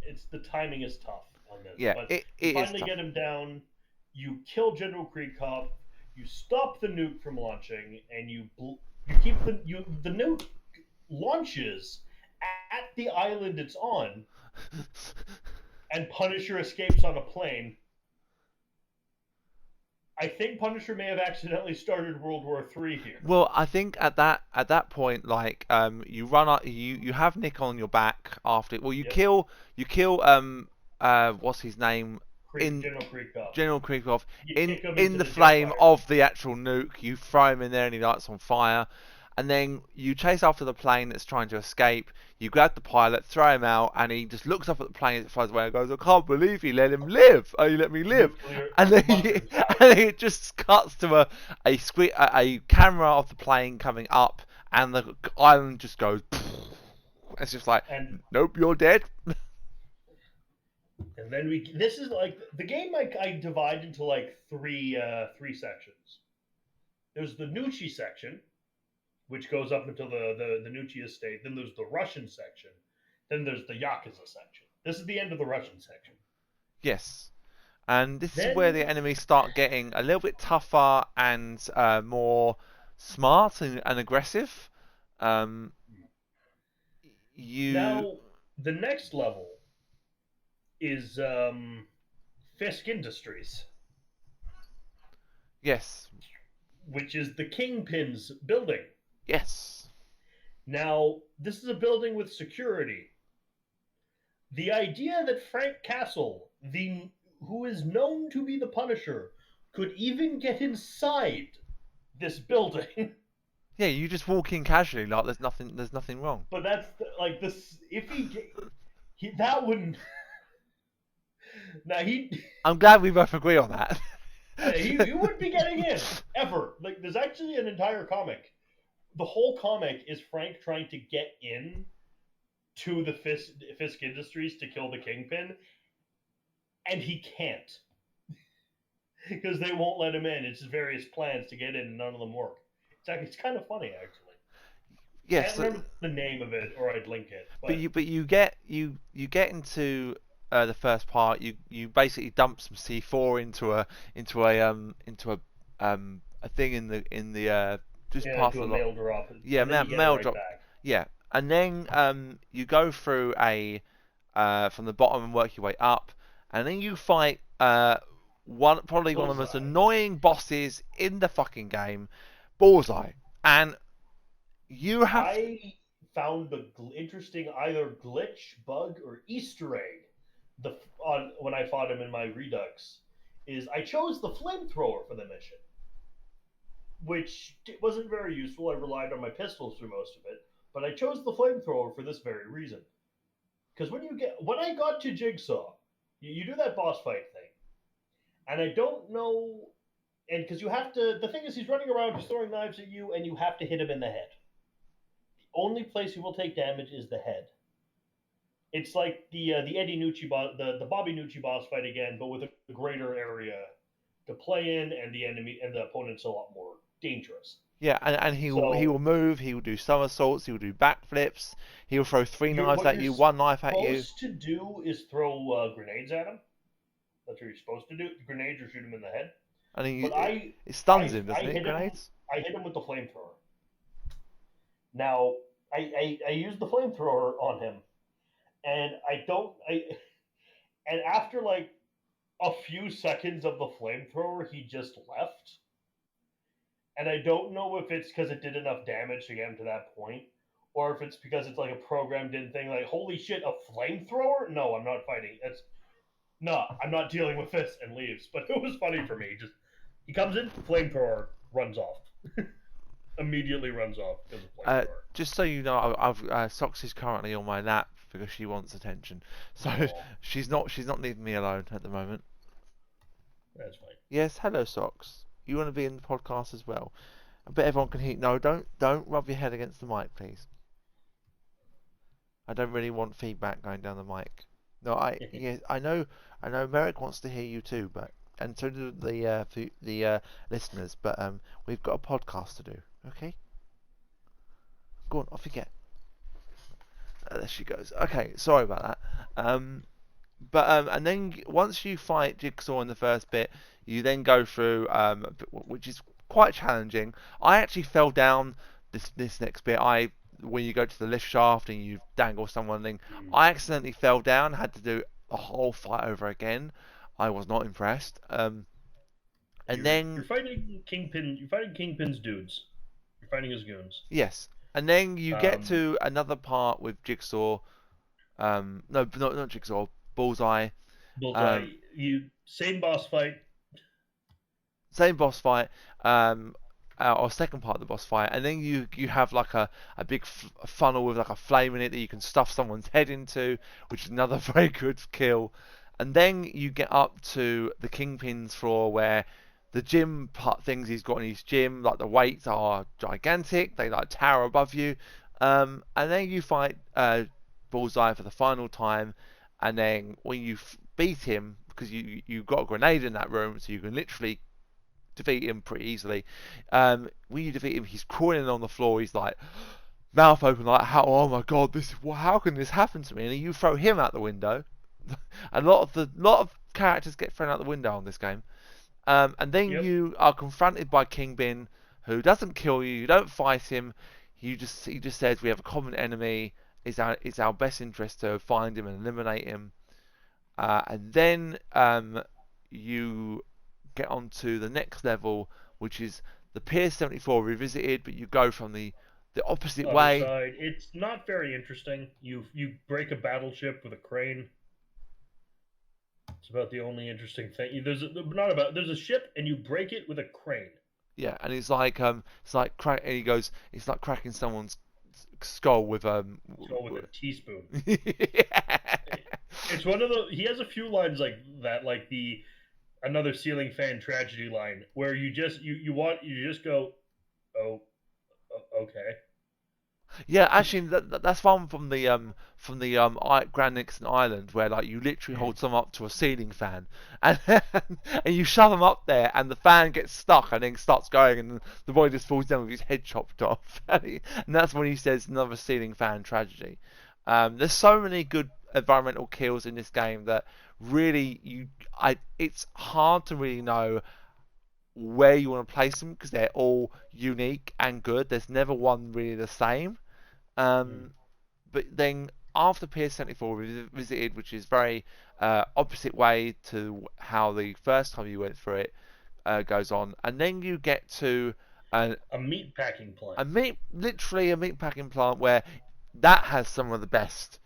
It's the timing is tough on this, Yeah, but you it is finally tough. get him down. You kill General Kreekhoff. You stop the nuke from launching, and you keep the nuke launches at the island it's on, and Punisher escapes on a plane. I think Punisher may have accidentally started World War III here. Well, I think at that point, you run up, you have Nick on your back after. Well, Yep, you kill what's his name in General Kreekhoff. General Krikov You kick him in into the the jet flame fire. of the actual nuke. You throw him in there and he lights on fire, and then you chase after the plane that's trying to escape. You grab the pilot, throw him out, and he just looks up at the plane as it flies away and goes, "I can't believe you let him live. Oh, you let me live." Nuclear And then mushrooms and out. then it just cuts to a camera of the plane coming up, and the island just goes. It's just like, And nope, you're dead. then we this is like the game I divide into like three sections. There's the Nucci section, which goes up until the Nucci estate. Then there's the Russian section. Then there's the Yakuza section. This is the end of the Russian section. Yes. And this is where Then the enemies start getting a little bit tougher and more smart and aggressive. Um, you, now the next level is Fisk Industries, yes, which is the Kingpin's building. yes, Now, this is a building with security. The idea that Frank Castle, the who is known to be the Punisher, could even get inside this building. yeah. You just walk in casually, like there's nothing wrong. But that's like this. If he that wouldn't. Now I'm glad we both agree on that. he wouldn't be getting in ever. Like there's actually an entire comic. The whole comic is Frank trying to get in to the Fisk Industries to kill the Kingpin, and he can't because they won't let him in. It's various plans to get in, and none of them work. It's kind of funny actually. Can't Yes, remember the name of it, or I'd link it. but But you get into the first part. You basically dump some C4 into a thing in the just yeah, past into the a lot. mail drop, Yeah, and then you get it mail right drop. back. Yeah, and then you go through a from the bottom and work your way up, and then you fight probably one of the most Bullseye. annoying bosses in the fucking game, Bullseye, and you have to, I found the interesting either glitch, bug, or Easter egg on when I fought him in my Redux. Is I chose the flamethrower for the mission, which wasn't very useful. I relied on my pistols through most of it, but I chose the flamethrower for this very reason. Because when I got to Jigsaw, you do that boss fight thing, and I don't know, and because you have to. The thing is, he's running around, he's throwing knives at you, and you have to hit him in the head. The only place he will take damage is the head. It's like the Eddie Nucci boss, the Bobby Nucci boss fight again, but with a greater area to play in, and the enemy and the opponent's a lot more dangerous. Yeah, and he will So move. He will do somersaults. He will do backflips. He will throw three knives what at you're you, one knife at you, supposed to do is throw grenades at him. That's what you're supposed to do. Grenades or shoot him in the head. and But it stuns him, I doesn't it? hit him. Grenades. I hit him with the flamethrower. Now I used the flamethrower on him, and I don't. I and after like a few seconds of the flamethrower, he just left. And I don't know if it's because it did enough damage to get him to that point, or if it's because it's like a programmed in thing. Like, holy shit, a flamethrower? No, I'm not fighting. It's no, I'm not dealing with this, and leaves. But it was funny for me. Just he comes in, flamethrower, runs off. Immediately runs off because of flamethrower. Just so you know, Sox is currently on my lap because she wants attention. So Oh, she's not leaving me alone at the moment. that's fine. Yes, hello Socks. You want to be in the podcast as well? I bet everyone can hear. No, don't rub your head against the mic, please. I don't really want feedback going down the mic. No, yeah, I know. Merrick wants to hear you too, but and so do the listeners. But we've got a podcast to do. Okay, go on, off you get. There she goes. Okay, sorry about that. And then once you fight Jigsaw in the first bit, you then go through which is quite challenging. I actually fell down this next bit. When you go to the lift shaft and you dangle someone, thing, Mm. I accidentally fell down. Had to do the whole fight over again. I was not impressed. And You're then fighting Kingpin. You're fighting Kingpin's dudes. You're fighting his goons. yes, and then you get Um, to another part with Jigsaw. No, not Jigsaw. Bullseye. Bullseye. Um, You same boss fight. Same boss fight, or second part of the boss fight, and then you have like a big funnel with like a flame in it that you can stuff someone's head into, which is another very good kill. And then you get up to the Kingpin's floor where the gym part things he's got in his gym, like the weights are gigantic, they like tower above you. And then you fight Bullseye for the final time, and then when you beat him, because you got a grenade in that room, so you can literally defeat him pretty easily. When you defeat him, he's crawling on the floor. He's like mouth open, like how? Oh my god, how can this happen to me? And you throw him out the window. A lot of characters get thrown out the window on this game. And then Yep. you are confronted by Kingpin, who doesn't kill you. You don't fight him. He just says we have a common enemy. It's our best interest to find him and eliminate him. And then you get onto the next level, which is the Pier 74 revisited, but you go from the opposite Other way. side. It's not very interesting. You break a battleship with a crane. It's about the only interesting thing. Not about. There's a ship and you break it with a crane. Yeah, and it's like crack. And he goes, it's like cracking someone's skull with So with a teaspoon. yeah. It's one of the. He has a few lines like that, like the another ceiling fan tragedy line, where you just go, oh, okay. Yeah, actually, that's one from the Grand Nixon Island where like you literally Mm. hold someone up to a ceiling fan and and you shove them up there and the fan gets stuck and then starts going and the boy just falls down with his head chopped off and that's when he says another ceiling fan tragedy. There's so many good environmental kills in this game that really it's hard to really know where you want to place them because they're all unique and good. There's never one really the same. Mm. Um, but then after PS74 revisited, which is very opposite way to how the first time you went through it goes on, and then you get to a, A meat packing plant. literally a meat packing plant where that has some of the best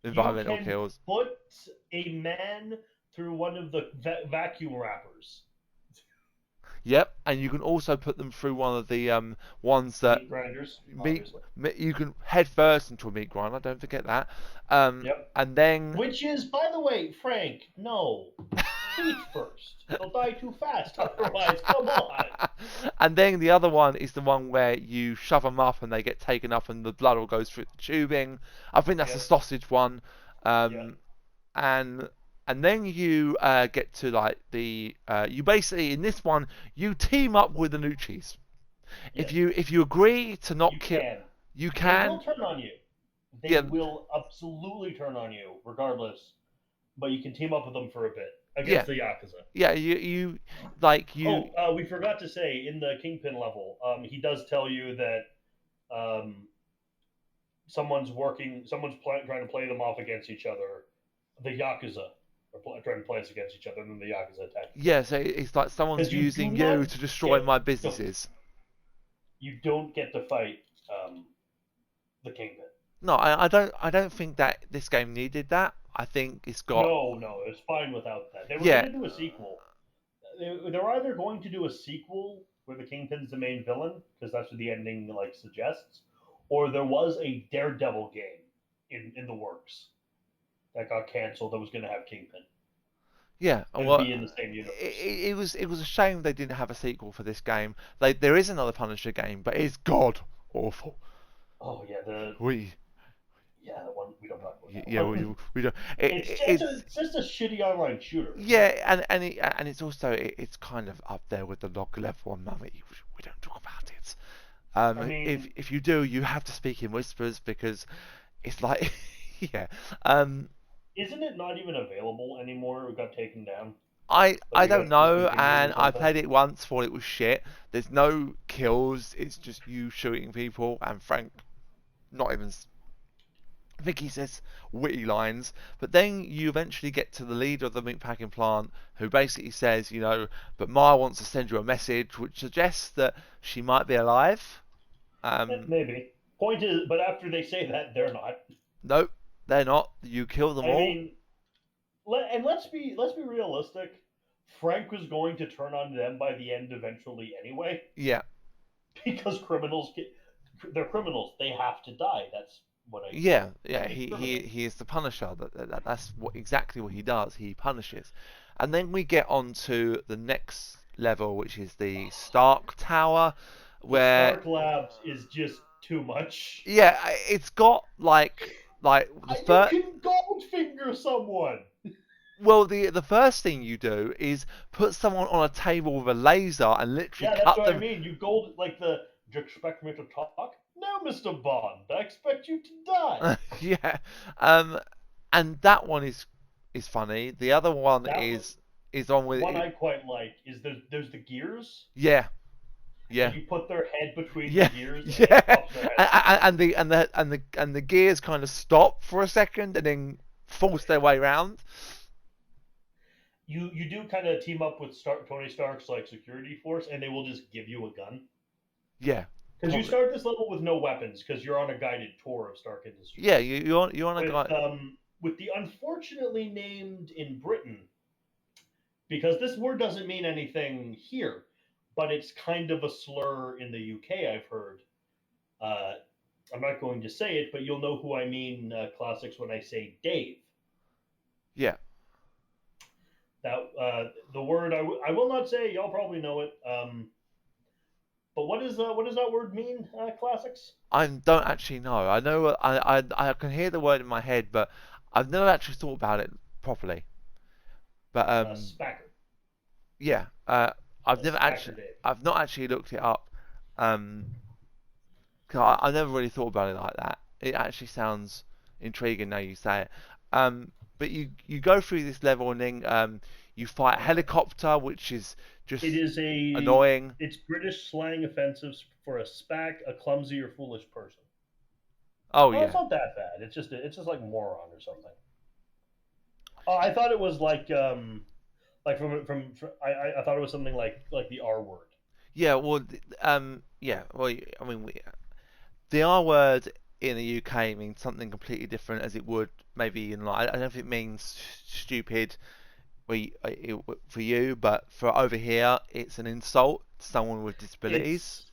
You environmental can kills. put a man through one of the vacuum wrappers. Yep, and you can also put them through one of the ones that Meat grinders, meat obviously. you can head first into a meat grinder. Don't forget that. Yep. And then Which is, by the way, Frank, no. Feet first. They'll die too fast otherwise. Come on. and then the other one is the one where you shove them up and they get taken up and the blood all goes through the tubing. I think that's the Yep. sausage one. Yep. And and then you get to like you basically in this one you team up with the Nucci's. If Yes, you agree to not you kill, can. you They will can. turn on you. They Yeah, will absolutely turn on you, regardless. But you can team up with them for a bit yeah, against the Yakuza. yeah. You like you. Oh, we forgot to say in the Kingpin level, he does tell you that um, trying to play them off against each other. The Yakuza are trying to play us against each other, and then the Yakuza attack you Yeah, first. so it's like someone's Because you do using you not to destroy get my to, businesses. you don't get to fight the Kingpin. No, I don't think that this game needed that. I think it's got. No, no, it's fine without that. They were going Yeah, to do a sequel. They're either going to do a sequel where the Kingpin's the main villain, because that's what the ending like suggests, or there was a Daredevil game in the works that got canceled that was going to have Kingpin yeah. and Well, be in the same universe. it was a shame they didn't have a sequel for this game. Like there is another Punisher game, but it's god awful. Oh yeah, We the one we don't talk about that yeah one. we don't. It's just a shitty online shooter, isn't it? Yeah, and it's also it's kind of up there with the log level on Mummy. We don't talk about it. I mean, If you do, you have to speak in whispers because it's like yeah. isn't it not even available anymore? It got taken down. Like I you got don't to know, discontinue it or and I something. played it once, thought it was shit. There's no kills. It's just you shooting people, and Frank not even. I think he says witty lines, but then you eventually get to the leader of the meatpacking plant, who basically says, you know, but Ma wants to send you a message, which suggests that she might be alive. Um, Maybe. Point is, but after they say that, they're not. nope, they're not. You kill them I all. mean, let's be realistic. Frank was going to turn on them by the end eventually anyway, Yeah, because they're criminals. They have to die. That's what yeah, yeah. what makes criminals. He is the Punisher. That's exactly what he does. He punishes, and then we get on to the next level, which is the Stark Tower, The where Stark Labs is just too much. yeah, it's got like the You first. can Goldfinger someone. Well, the first thing you do is put someone on a table with a laser and literally Yeah, that's cut what I them. mean. You gold like the. Do you expect me to talk? No, Mister Bond. I expect you to die. Yeah, um, and that one is funny. The other one That is on with one it. I quite like is there's the gears, Yeah, and yeah, you put their head between the yeah, gears, and it yeah, pops their head off. and the gears kind of stop for a second and then force their way around. You do kind of team up with Tony Stark's like security force, and they will just give you a gun Yeah, because you probably. start this level with no weapons because you're on a guided tour of Stark Yeah, Industries you're on a guy. with the unfortunately named in Britain because this word doesn't mean anything here, but it's kind of a slur in the UK. I've heard. Uh, I'm not going to say it, but you'll know who I mean, Classics, when I say Dave. Yeah, That the word I will not say. Y'all probably know it. But what does that word mean? Classics. I don't actually know. I know I can hear the word in my head, but I've never actually thought about it properly. But Spacker. yeah, Spacker Dave. I've not actually looked it up. Um, 'Cause I never really thought about it like that. It actually sounds intriguing now you say it. But you go through this level and then you fight a helicopter, which is It just is a annoying. it's British slang offensive for a spack, a clumsy or foolish person. Oh Oh, it's yeah, not that bad. It's just like moron or something. Oh, I thought it was like from I thought it was something like the R word. yeah. Well, yeah. Well, I mean, the R word in the UK means something completely different as it would maybe in like I don't know if it means stupid for you, but for over here it's an insult to someone with disabilities.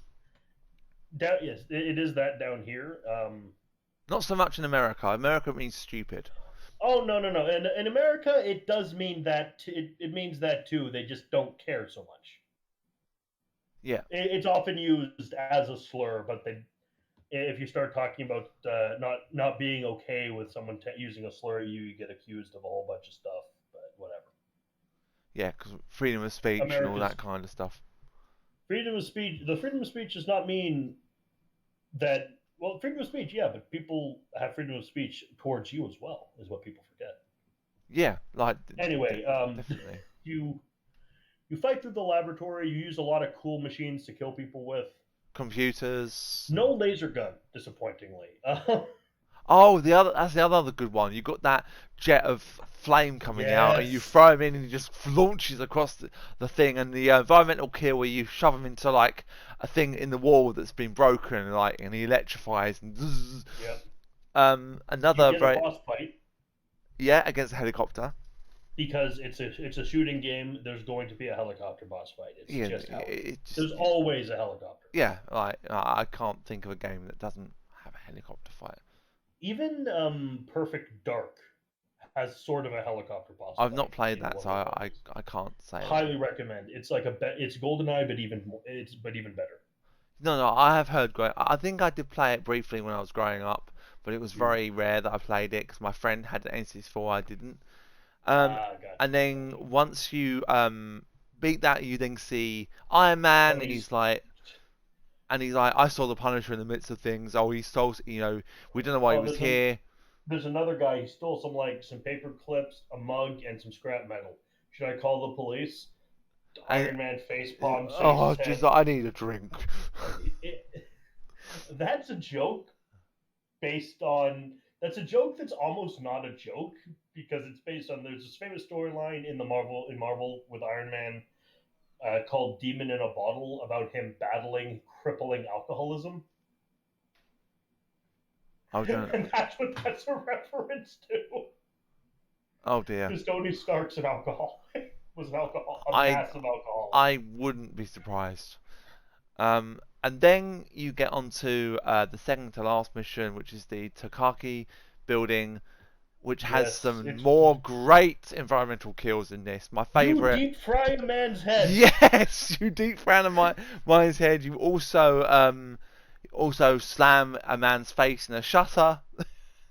It's down. Yes, it is that down here. Not so much in America. America means stupid. Oh no, no, no! In America, it does mean that it means that too. They just don't care so much. Yeah, It's often used as a slur, but if you start talking about not being okay with someone using a slur at you, you get accused of a whole bunch of stuff. But whatever. yeah, because freedom of speech and all that America's kind of stuff. freedom of speech. The freedom of speech does not mean that. Well, freedom of speech, yeah, but people have freedom of speech towards you as well, is what people forget. Yeah, like Anyway, definitely. you you fight through the laboratory. You use a lot of cool machines to kill people with. Computers. No laser gun, disappointingly. Oh, that's the other good one. You got that jet of flame coming out, and you Yes. throw him in, and he just launches across the thing. And the environmental kill where you shove him into like a thing in the wall that's been broken, like, and he electrifies. And zzz. Yep. You Another get a very boss fight yeah against a helicopter. because it's a shooting game. There's going to be a helicopter boss fight. It's Yeah, just how it is. it just There's always a helicopter. yeah. Like I can't think of a game that doesn't have a helicopter fight. Even Perfect Dark has sort of a helicopter boss I've not fight played in that, one so of the levels. I can't say that. Highly recommend. It's like it's GoldenEye, but even more, it's but even better. No, no, I have heard great. I think I did play it briefly when I was growing up, but it was Mm. very rare that I played it because my friend had an N64, I didn't. Um, Gotcha, and then gotcha. once you beat that, you then see Iron Man, Then he's and he's like, I saw the Punisher in the midst of things. Oh, he stole, we don't know why he oh, was here. there's another guy. He stole some paper clips, a mug, and some scrap metal. Should I call the police? And Iron Man face palm, shakes oh, his just head. like, I need a drink. That's a joke based on. That's a joke that's almost not a joke because it's based on. There's this famous storyline in Marvel with Iron Man called "Demon in a Bottle" about him battling crippling alcoholism, I'm trying. and that's what that's a reference to. Oh dear. Because Tony Stark's an alcoholic, was a I massive alcoholic. I wouldn't be surprised. And then you get onto the second to last mission, which is the Takaki building, which has Yes, some it's more great environmental kills in this. My you favourite. deep fry a man's head. Yes, you deep fry mine's head. You also slam a man's face in a shutter,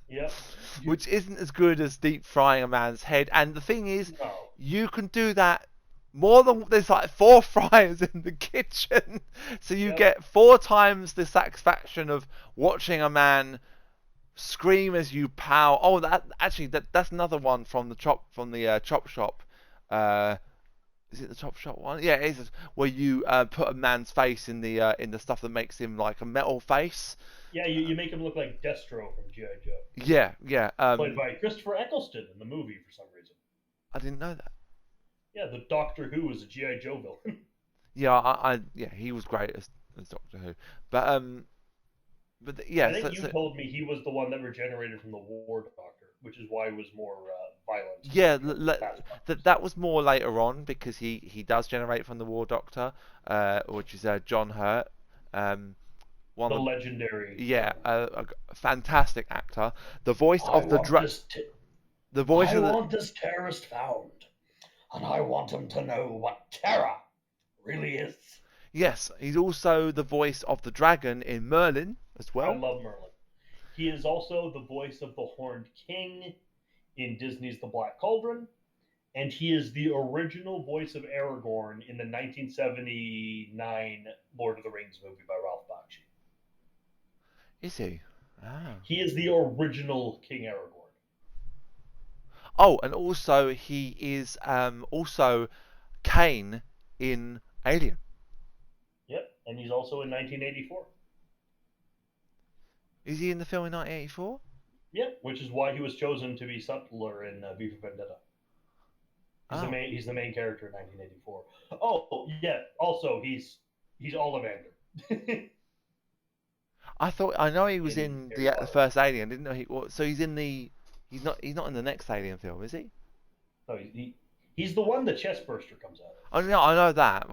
Yep. You which isn't as good as deep frying a man's head. And the thing is, no. you can do that more than there's like four fryers in the kitchen, so you Yep. get four times the satisfaction of watching a man scream as you pow. Oh, that's another one from the chop shop. Uh, is it the chop shop one? Yeah, it is. Where you put a man's face in the stuff that makes him like a metal face. Yeah, you make him look like Destro from GI Joe, Yeah, yeah. played by Christopher Eccleston in the movie for some reason. I didn't know that. Yeah, the Doctor Who is a GI Joe villain. Yeah, yeah, he was great as Doctor Who. But I yeah, think you told me he was the one that regenerated from the War Doctor, which is why he was more violent yeah, in the past ones. that was more later on because he does generate from the War Doctor, which is John Hurt, um, one The of legendary yeah, John. a fantastic actor. The voice I of the want dra- this. the voice I of the want this terrorist found, and I want him to know what terror really is. yes, he's also the voice of the dragon in Merlin as I well. love Merlin. He is also the voice of the Horned King in Disney's The Black Cauldron, and he is the original voice of Aragorn in the 1979 Lord of the Rings movie by Ralph Bakshi. Is he? Ah. He is the original King Aragorn. Oh, and also he is also Kane in Alien. Yep, and he's also in 1984. Is he in the film in 1984? Yep, which is why he was chosen to be Sutler in V for Vendetta. Oh, He's the main character in 1984. Oh yeah, also he's Ollivander I know he was in in Harry the Potter. first Alien. Didn't know he. So he's not in the next Alien film, is he? No, he's the one the chest burster comes out of. Oh no, I know that.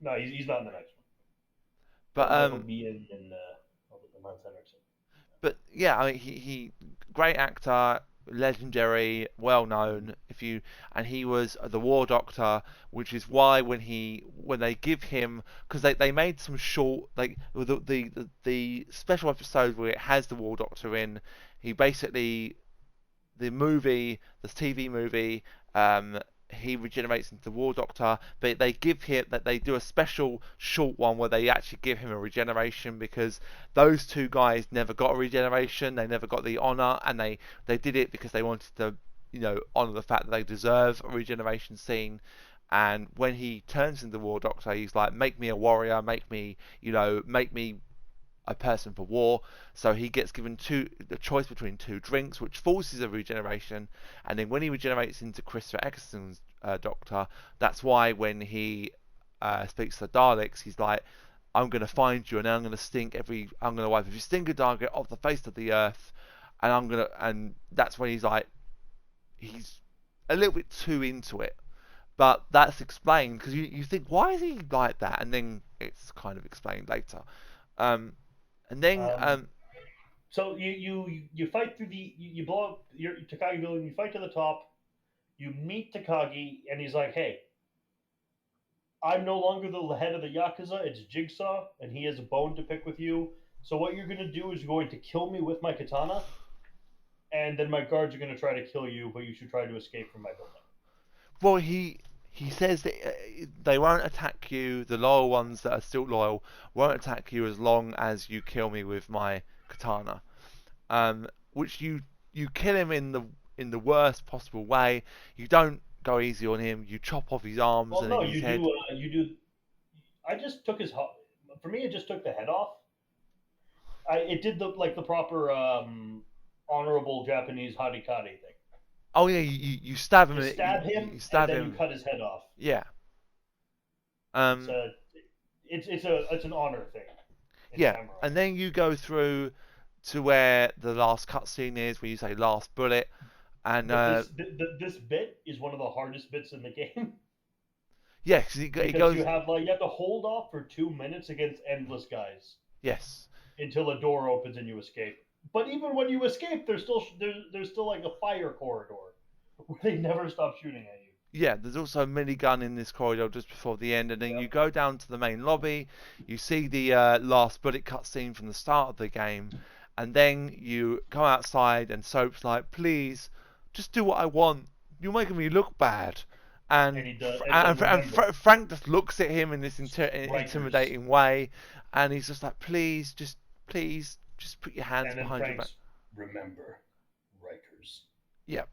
No, he's not in the next But one. Michael Biehn and Lance Henriksen. yeah, I mean, he great actor, legendary, well known. And he was the War Doctor, which is why when they give him because they made some short like the special episode where it has the War Doctor in, he basically the movie, this TV movie, he regenerates into the War Doctor, but they give him that they do a special short one where they actually give him a regeneration because those two guys never got a regeneration, they never got the honor, and they did it because they wanted to, honor the fact that they deserve a regeneration scene. And when he turns into the War Doctor, he's like, make me a warrior, make me a person for war. So he gets given the choice between two drinks, which forces a regeneration. And then when he regenerates into Christopher Eccleston's Doctor, that's why when he speaks to the Daleks, he's like, "I'm going to find you, and I'm going to wipe every single target off the face of the earth." And that's when he's a little bit too into it. But that's explained because you think, why is he like that? And then it's kind of explained later. Um, and then Um, so you fight through you blow up your Takagi building. You fight to the top. You meet Takagi, and he's like, "Hey, I'm no longer the head of the Yakuza. It's Jigsaw, and he has a bone to pick with you. So what you're going to do is you're going to kill me with my katana, and then my guards are going to try to kill you, but you should try to escape from my building." well, he says that they won't attack you. The loyal ones that are still loyal won't attack you as long as you kill me with my katana. Which you kill him in the worst possible way. You don't go easy on him. You chop off his arms Well, and no, then his you head. do. You do. I just took his. For me, it just took the head off. It did the proper honorable Japanese harikari thing. Oh yeah, you stab him. You You, stab him, you and stab then you him. cut his head off. Yeah. It's Um. a it's an honor thing in Yeah. samurai. And then you go through to where the last cutscene is, where you say last bullet, and But this bit is one of the hardest bits in the game yeah, 'cause it because goes. you have to hold off for 2 minutes against endless guys Yes. until a door opens and you escape. But even when you escape, there's still like a fire corridor where they never stop shooting at you. Yeah, there's also a minigun in this corridor just before the end, and then you Yep. go down to the main lobby. You see the last bullet cutscene from the start of the game, and then you come outside, and Soap's like, "Please, just do what I want. You're making me look bad." And And he does, and remember, Frank just looks at him in this Rikers. intimidating way, and he's just like, please, just put your hands And then behind your back." Frank's remember Rikers. Yeah,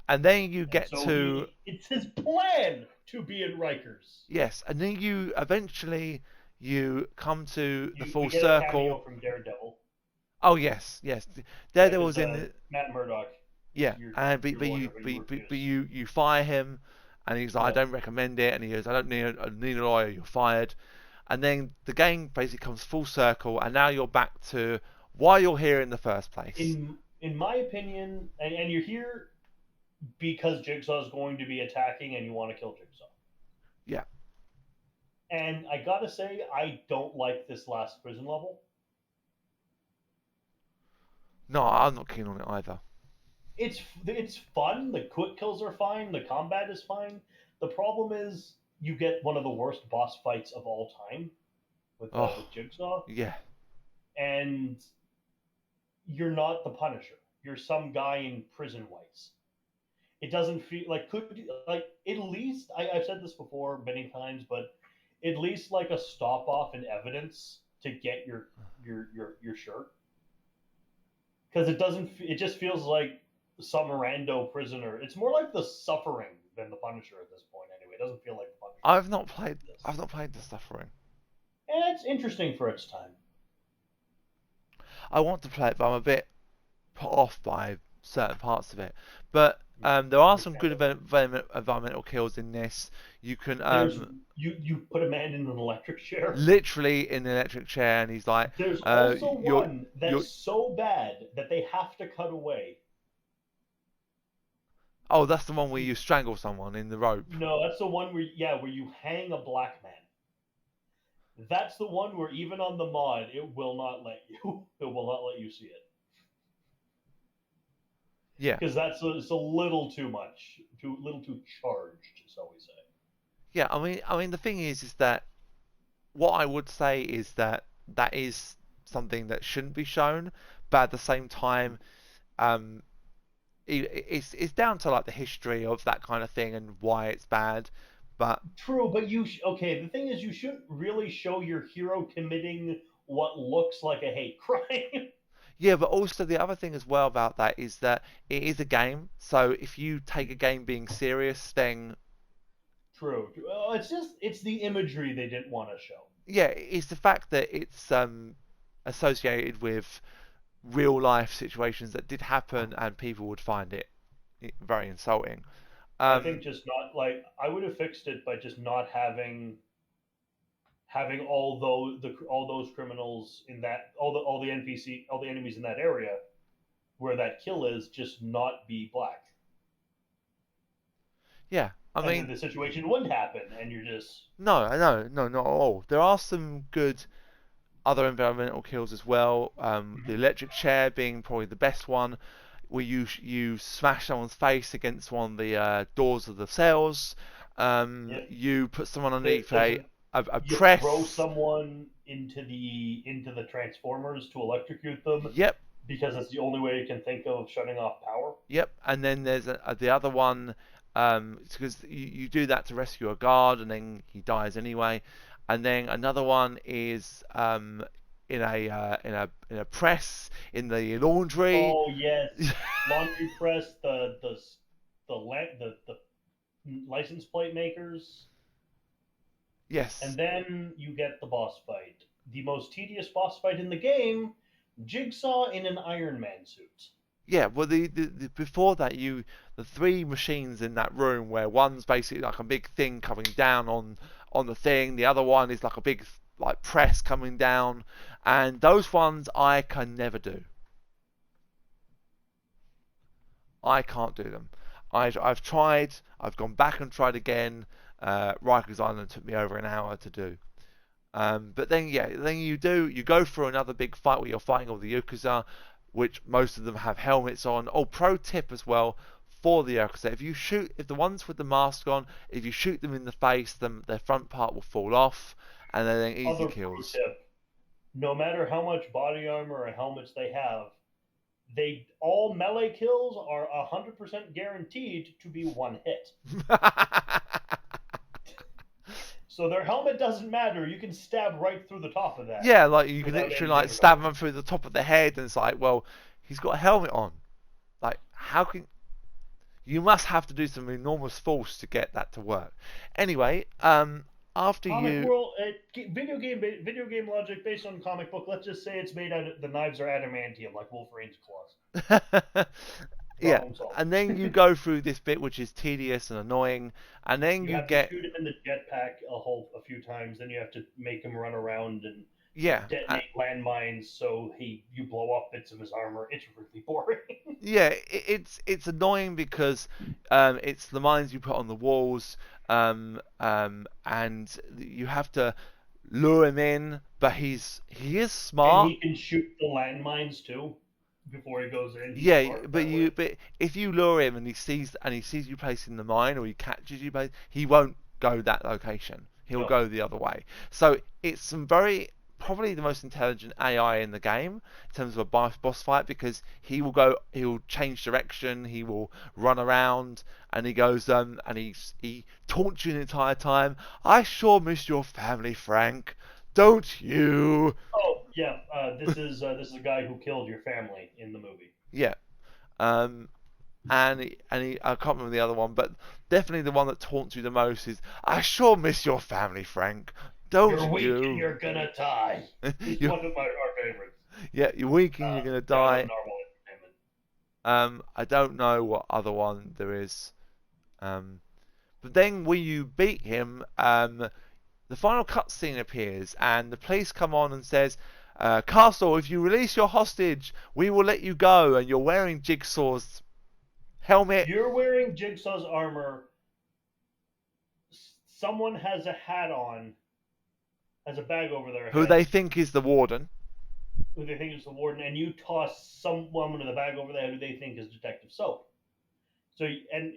and then you And get so to it's his plan to be in Rikers. yes, and then you eventually you come to the full We get a circle. cameo from Daredevil. Oh yes, Yeah, Daredevil because was in the Matt Murdock, yeah, and your lawyer, but you but refuse. you fire him, and he's like, I Yeah. don't recommend it, and he goes, I need a lawyer, you're fired, and then the game basically comes full circle, and now you're back to why you're here in the first place. In my opinion, and you're here because Jigsaw is going to be attacking, and you want to kill Jigsaw. Yeah, And I gotta say, I don't like this last prison level. no, I'm not keen on it either. It's fun. The quick kills are fine. The combat is fine. The problem is you get one of the worst boss fights of all time with Oh Jigsaw, yeah, and you're not the Punisher. You're some guy in prison whites. It doesn't feel like at least I've said this before many times, but at least like a stop off in evidence to get your shirt, because it doesn't. It just feels like some rando prisoner. It's more like the Suffering than the Punisher at this point. Anyway, it doesn't feel like the Punisher. This. I've not played the Suffering. And it's interesting for its time. I want to play it, but I'm a bit put off by certain parts of it. But there are some good environmental kills in this. You can There's you put a man in an electric chair. literally in the electric chair, and he's like, There's also "You're one you're." that's so bad that they have to cut away. Oh, that's the one where you strangle someone in the rope. No, that's the one where you hang a black man. That's the one where even on the mod it will not let you. It will not let you see it Yeah, because it's a little too much, too little too charged, so we say. yeah. I mean, the thing is that what I would say is that that is something that shouldn't be shown, but at the same time, um, it's down to like the history of that kind of thing and why it's bad. But True, but okay. The thing is, you shouldn't really show your hero committing what looks like a hate crime. yeah, but also the other thing as well about that is that it is a game. So if you take a game being serious, then True. Well, it's the imagery they didn't want to show. yeah, it's the fact that it's associated with real life situations that did happen, and people would find it very insulting. I think Um, just not like I would have fixed it by just not having all those criminals in that all the NPC all the enemies in that area where that kill is just not be black, yeah, I and then mean, the situation wouldn't happen, and you're just no, not at all. There are some good other environmental kills as well. The electric chair being probably the best one, where you smash someone's face against one of the doors of the cells. yeah. You put someone underneath There's a you throw press. someone into the transformers to electrocute them Yep, because it's the only way you can think of shutting off power. yep. And then there's the other one. Because you do that to rescue a guard, and then he dies anyway. And then another one is in a press in the laundry. Oh yes, laundry press, the license plate makers, Yes. and then you get the boss fight, the most tedious boss fight in the game. Jigsaw in an Iron Man suit. Yeah, well, the before that, the three machines in that room, where one's basically like a big thing coming down on the thing, the other one is like a big like press coming down, and those ones I can never do. I can't do them. I've tried. I've gone back and tried again. Rikers Island took me over an hour to do. But then yeah, then you go through another big fight where you're fighting all the Yakuza, which most of them have helmets on. Oh, pro tip as well for the Yakuza: if the ones with the mask on, if you shoot them in the face, then their front part will fall off, and they're then easy Other pro kills. tip: no matter how much body armor or helmets they have, they all melee kills are 100% guaranteed to be one hit. So their helmet doesn't matter. You can stab right through the top of that Yeah, like you can without literally any like stab difficulty. them through the top of the head, and it's like, well, he's got a helmet on. Like, how can you must have to do some enormous force to get that to work. Anyway, after Comic you, world, video game logic based on comic book. Let's just say it's made out of the knives are adamantium, like Wolverine's claws. yeah, Problem solved. and then you go through this bit which is tedious and annoying, and then You you have to get shoot him in the jetpack a few times. Then you have to make him run around and yeah, detonate landmines so you blow off bits of his armor. It's really boring. yeah, it's annoying because it's the mines you put on the walls, and you have to lure him in, but he is And smart. he can shoot the landmines too before he goes in. He's Yeah, smart that way. but if you lure him and he sees you placing the mine, or he catches you, he won't go that location. He'll No. go the other way. So it's some very probably the most intelligent AI in the game in terms of a boss fight, because he'll change direction, he will run around, and he goes and he taunts you the entire time. I sure miss your family, Frank. Don't you? Oh yeah, this is a guy who killed your family in the movie. Yeah. Um, I can't remember the other one, but definitely the one that taunts you the most is, "I sure miss your family, Frank. Don't You're weak and you? you're gonna die. He's you one of our favorites. yeah, you're weak and you're gonna Shout out die." Narwhal Entertainment. I don't know what other one there is. Um, but then when you beat him, the final cutscene appears, and the police come on and says, "Castle, if you release your hostage, we will let you go." And you're wearing Jigsaw's helmet, You're wearing Jigsaw's armor. Someone has a hat on, has a bag over their who head, they think is the warden. who they think is the warden, and you toss someone with a bag over their head who they think is Detective Soap. So, and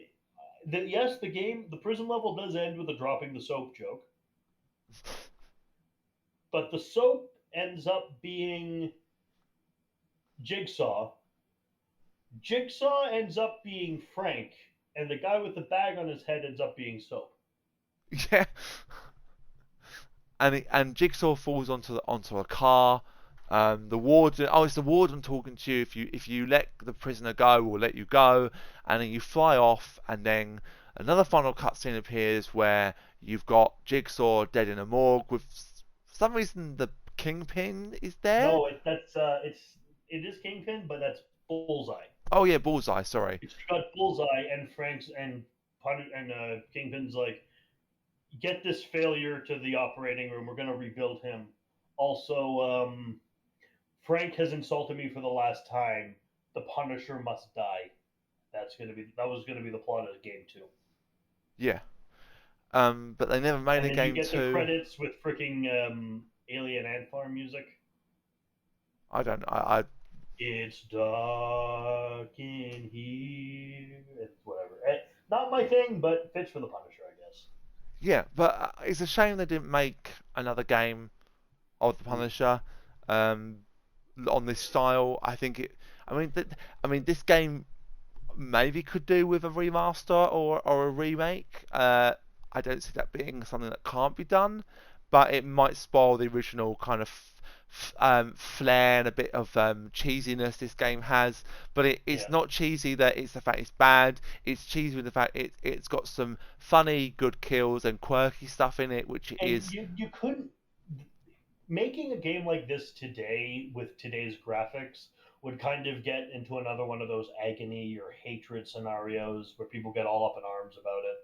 yes, the prison level does end with a dropping the soap joke, but the soap ends up being Jigsaw Jigsaw ends up being Frank, and the guy with the bag on his head ends up being Soap. Yeah, and Jigsaw falls onto a car. The warden, oh, it's the warden talking to you. If you let the prisoner go, we'll let you go, and then you fly off, and then another final cutscene appears where you've got Jigsaw dead in a morgue with for some reason the Kingpin is there. No, it is Kingpin, but that's Bullseye. Oh yeah, Bullseye. Sorry. It's got Bullseye and Frank's and Kingpin's like, get this failure to the operating room. We're gonna rebuild him. Also, Frank has insulted me for the last time. The Punisher must die. That was gonna be the plot of game two. Yeah. But they never made And a then you game get the two. credits with freaking Alien Ant Farm music. I don't. I It's dark in here. It's whatever. Not my thing, but fits for the Punisher, I guess. Yeah, but it's a shame they didn't make another game of the Mm. Punisher um, on this style. I think it. I mean, this game maybe could do with a remaster or a remake. I don't see that being something that can't be done, but it might spoil the original kind of flair and a bit of cheesiness this game has. But it's Yeah. not cheesy that it's the fact it's bad. It's cheesy with the fact it's got some funny, good kills and quirky stuff in it, which And is you couldn't making a game like this today with today's graphics would kind of get into another one of those agony or hatred scenarios where people get all up in arms about it.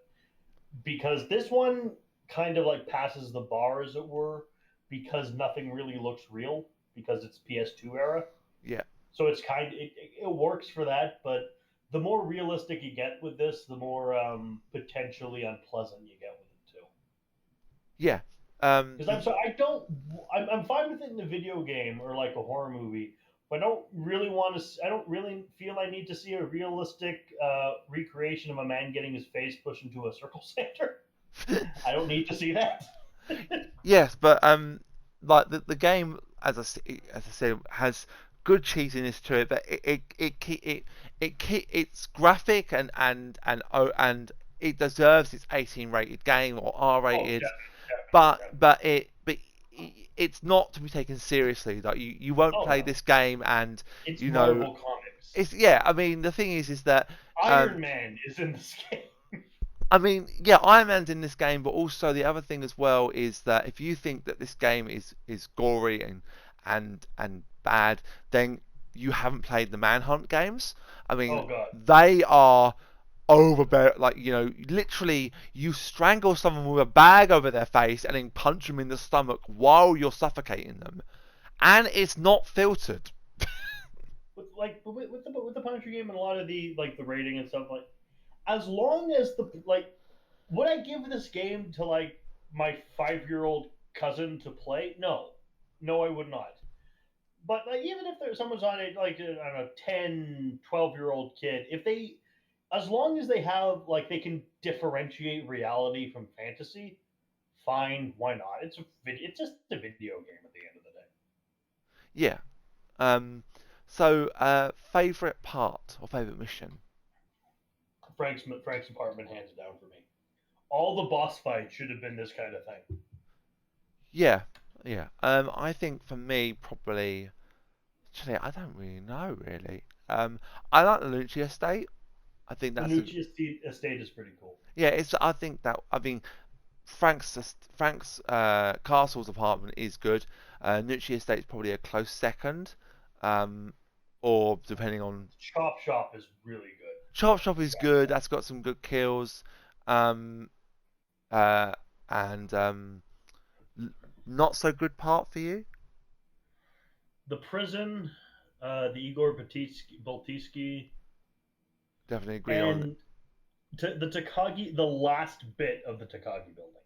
Because this one kind of like passes the bar, as it were, because nothing really looks real because it's PS2 era. yeah, So it's it works for that, but the more realistic you get with this, the more potentially unpleasant you get with it too. yeah. Because I'm sorry, I'm fine with it in a video game or like a horror movie, but I don't really want to. I don't really feel I need to see a realistic recreation of a man getting his face pushed into a circle center. I don't need to see that. Yes, but like the game, as I said, has good cheesiness to it, but it's graphic and it deserves its 18 rated game or R Oh, rated, definitely, definitely, definitely. but it's not to be taken seriously. Like you won't Oh play no, this game and it's you know Marvel Comics. it's yeah. I mean the thing is that Iron um Man is in this game. I mean, yeah, Iron Man's in this game, but also the other thing as well is that if you think that this game is gory and bad, then you haven't played the Manhunt games. I mean, Oh god. they are overbearing. Like literally, you strangle someone with a bag over their face and then punch them in the stomach while you're suffocating them, and it's not filtered. With the Punisher game and a lot of the like the rating and stuff, like as long as the like would I give this game to like my 5 year old cousin to play? No, no, I would not. But like, even if there's someone's on it, like I don't know, 10, 12 year old kid, if they, as long as they have like they can differentiate reality from fantasy, fine, why not? It's just a video game at the end of the day. Yeah. Um. So, favorite part or favorite mission? Frank's apartment, hands down for me. All the boss fights should have been this kind of thing. Yeah, yeah. I think for me, probably. Actually, I don't really know, really. I like the Lucci estate. I think The that's a. Nucci estate is pretty cool. Yeah, it's. I think that. I mean, Frank's castle's apartment is good. Nucci estate's probably a close second. Um, or depending on. Chop Shop is really good. Chop Shop is Chop good. Shop. That's got some good kills. Um, uh, and l- not so good part for you. The prison, the Igor Baltiski, Definitely agree on. and the Takagi, the last bit of the Takagi building.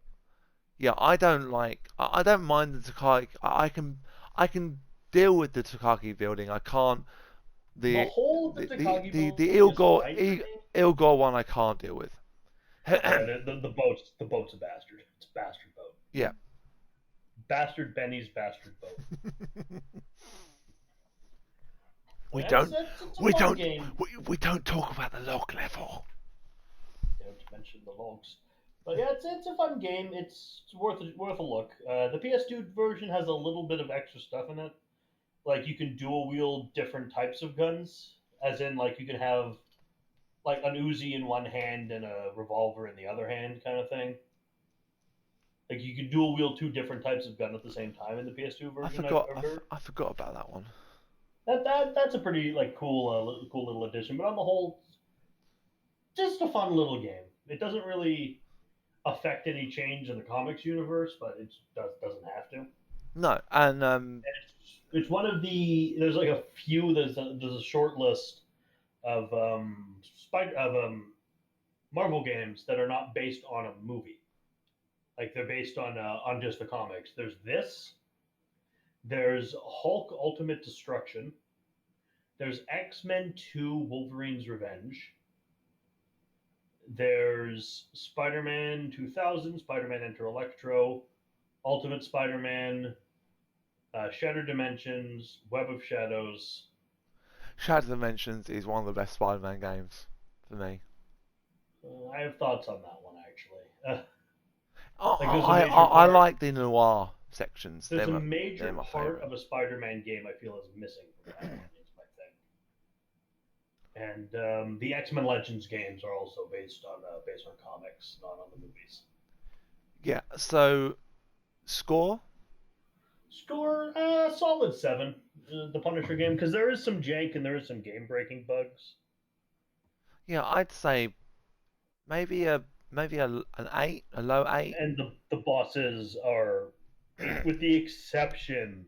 Yeah, I don't like. I don't mind the Takagi. I can deal with the Takagi building. I can't The the whole of the Takagi the building is fine for me. Ilgor one I can't deal with. Oh yeah, the boat's a bastard. It's a bastard boat. Yeah. Bastard Benny's bastard boat. We Yeah, don't, it's a we fun don't, game. we don't talk about the log level. Don't mention the logs. But yeah, it's a fun game. It's worth a look. The PS2 version has a little bit of extra stuff in it. Like you can dual wield different types of guns, as in like you can have like an Uzi in one hand and a revolver in the other hand, kind of thing. Like you can dual wield two different types of gun at the same time in the PS2 version. I've heard I forgot about that one. that's a pretty like cool little addition. But on the whole, just a fun little game. It doesn't really affect any change in the comics universe, but doesn't have to. No, and It's one of the there's like a few there's a short list of Marvel games that are not based on a movie. Like they're based on just the comics. There's this. There's Hulk Ultimate Destruction. There's X-Men 2 Wolverine's Revenge. There's Spider-Man 2000, Spider-Man Enter Electro, Ultimate Spider-Man, Shattered Dimensions, Web of Shadows. Shadow Dimensions is one of the best Spider-Man games for me. I have thoughts on that one actually. Like I like the noir sections. there's a They're major my part favourite. of a Spider-Man game I feel is missing from that one. Is my thing. And the X-Men Legends games are also based on comics, not on the movies. Yeah. So score. Score solid 7. The Punisher game because there is some jank and there is some game breaking bugs. Yeah, I'd say maybe a an 8, a low 8. And the bosses are, with the exception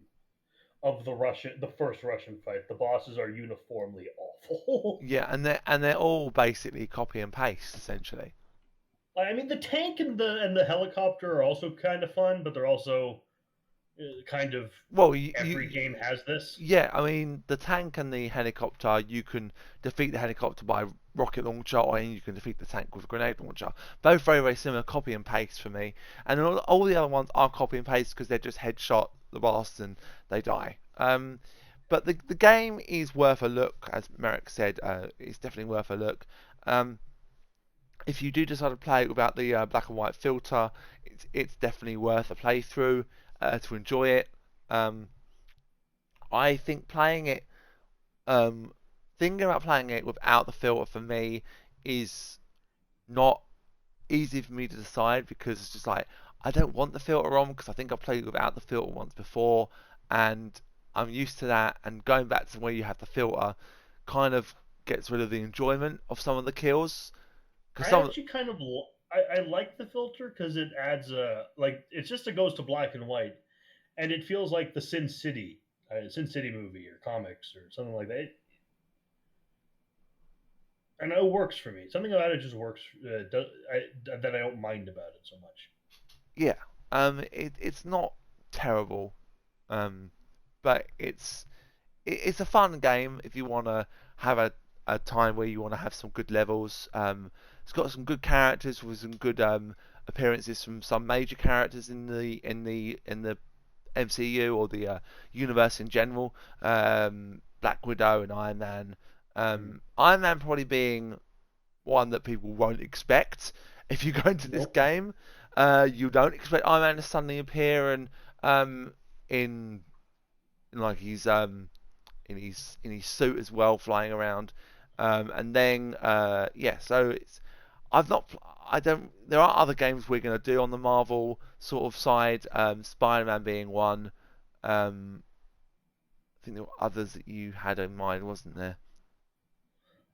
of the first Russian fight, the bosses are uniformly awful. Yeah, and they're all basically copy and paste essentially. I mean, the tank and the helicopter are also kind of fun, but they're also kind of Well, every game has this. yeah, I mean the tank and the helicopter, you can defeat the helicopter by rocket launcher, or you can defeat the tank with a grenade launcher. Both very similar, copy and paste for me. And all the other ones are copy and paste because they're just headshot the boss and they die. But the game is worth a look, as Merrick said. It's definitely worth a look. Um, if you do decide to play it without the black and white filter, it's definitely worth a playthrough to enjoy it. Um, I think um, thinking about playing it without the filter for me is not easy for me to decide because it's just like I don't want the filter on because I think I played without the filter once before and I'm used to that. And going back to where you have the filter kind of gets rid of the enjoyment of some of the kills because I some. actually kind of I like the filter because it adds a like it's just it goes to black and white, and it feels like the Sin City movie or comics or something like that. And it works for me. Something about it just works. That I don't mind about it so much. Yeah, it's not terrible, um, but it's a fun game if you want to have a time where you want to have some good levels. It's got some good characters with some good appearances from some major characters in the MCU or the universe in general. Black Widow and Iron Man. Mm. Iron Man probably being one that people won't expect if you go into this Nope. game. You don't expect Iron Man to suddenly appear and um, in, in like in his suit as well, flying around. And then yeah, so it's I've not I don't. There are other games we're going to do on the Marvel sort of side. Spider-Man being one. Um, I think there were others that you had in mind, wasn't there?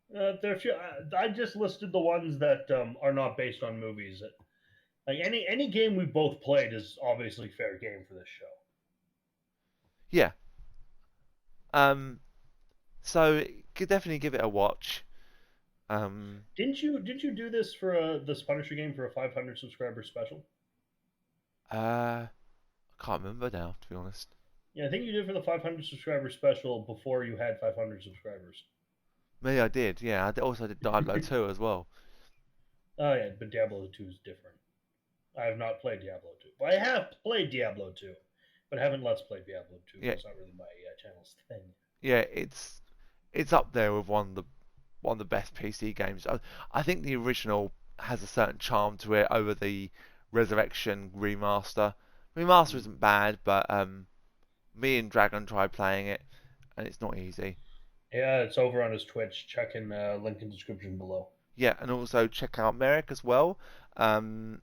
There are few, I just listed the ones that are not based on movies. Like any game we both played is obviously fair game for this show. Yeah. Um, so could definitely give it a watch. Um, Didn't you do this for this Punisher game for a 500 subscriber special? I can't remember now, to be honest. Yeah, I think you did for the 500 subscriber special before you had 500 subscribers. Maybe I did. Yeah, also did Diablo 2 as well. Oh yeah, but Diablo 2 is different. I have not played Diablo 2. Well, I have played Diablo 2, but haven't let's play Diablo 2 Yeah, because it's not really my channel's thing. yeah. it's up there with one of the best PC games. I think the original has a certain charm to it over the Resurrection remaster. Remaster Mm. isn't bad, but me and Dragon tried playing it, and it's not easy. Yeah, it's over on his Twitch. Check in link in description below. Yeah, and also check out Merrick as well. Um,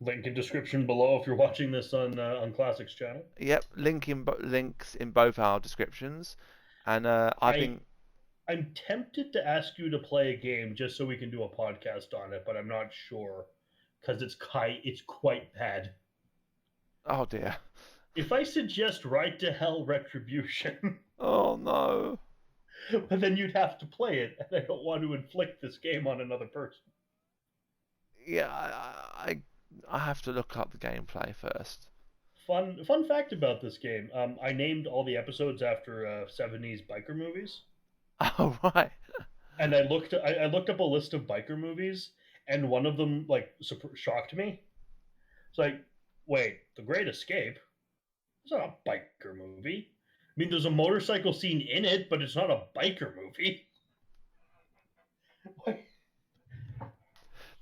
Link in description below if you're watching this on Classics channel. yep, links in both our descriptions, and I I think I'm tempted to ask you to play a game just so we can do a podcast on it, but I'm not sure because it's quite bad. oh dear, If I suggest Right to Hell Retribution, oh no, but then you'd have to play it, and I don't want to inflict this game on another person. yeah, I have to look up the gameplay first. Fun fact about this game: I named all the episodes after '70s biker movies, Oh right, and I looked up a list of biker movies, and one of them like shocked me. It's like, wait, The Great Escape? It's not a biker movie. I mean, there's a motorcycle scene in it, but it's not a biker movie.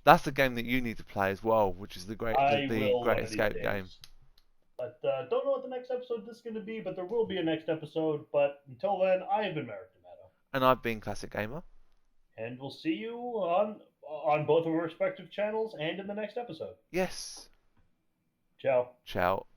that's the game that you need to play as well, which is I the will Great one of these Escape game. days. But don't know what the next episode is going to be, but there will be a next episode. But until then, I have been Merrick Tomato, And I've been Classic Gamer. and we'll see you on both of our respective channels and in the next episode. Yes. Ciao. Ciao.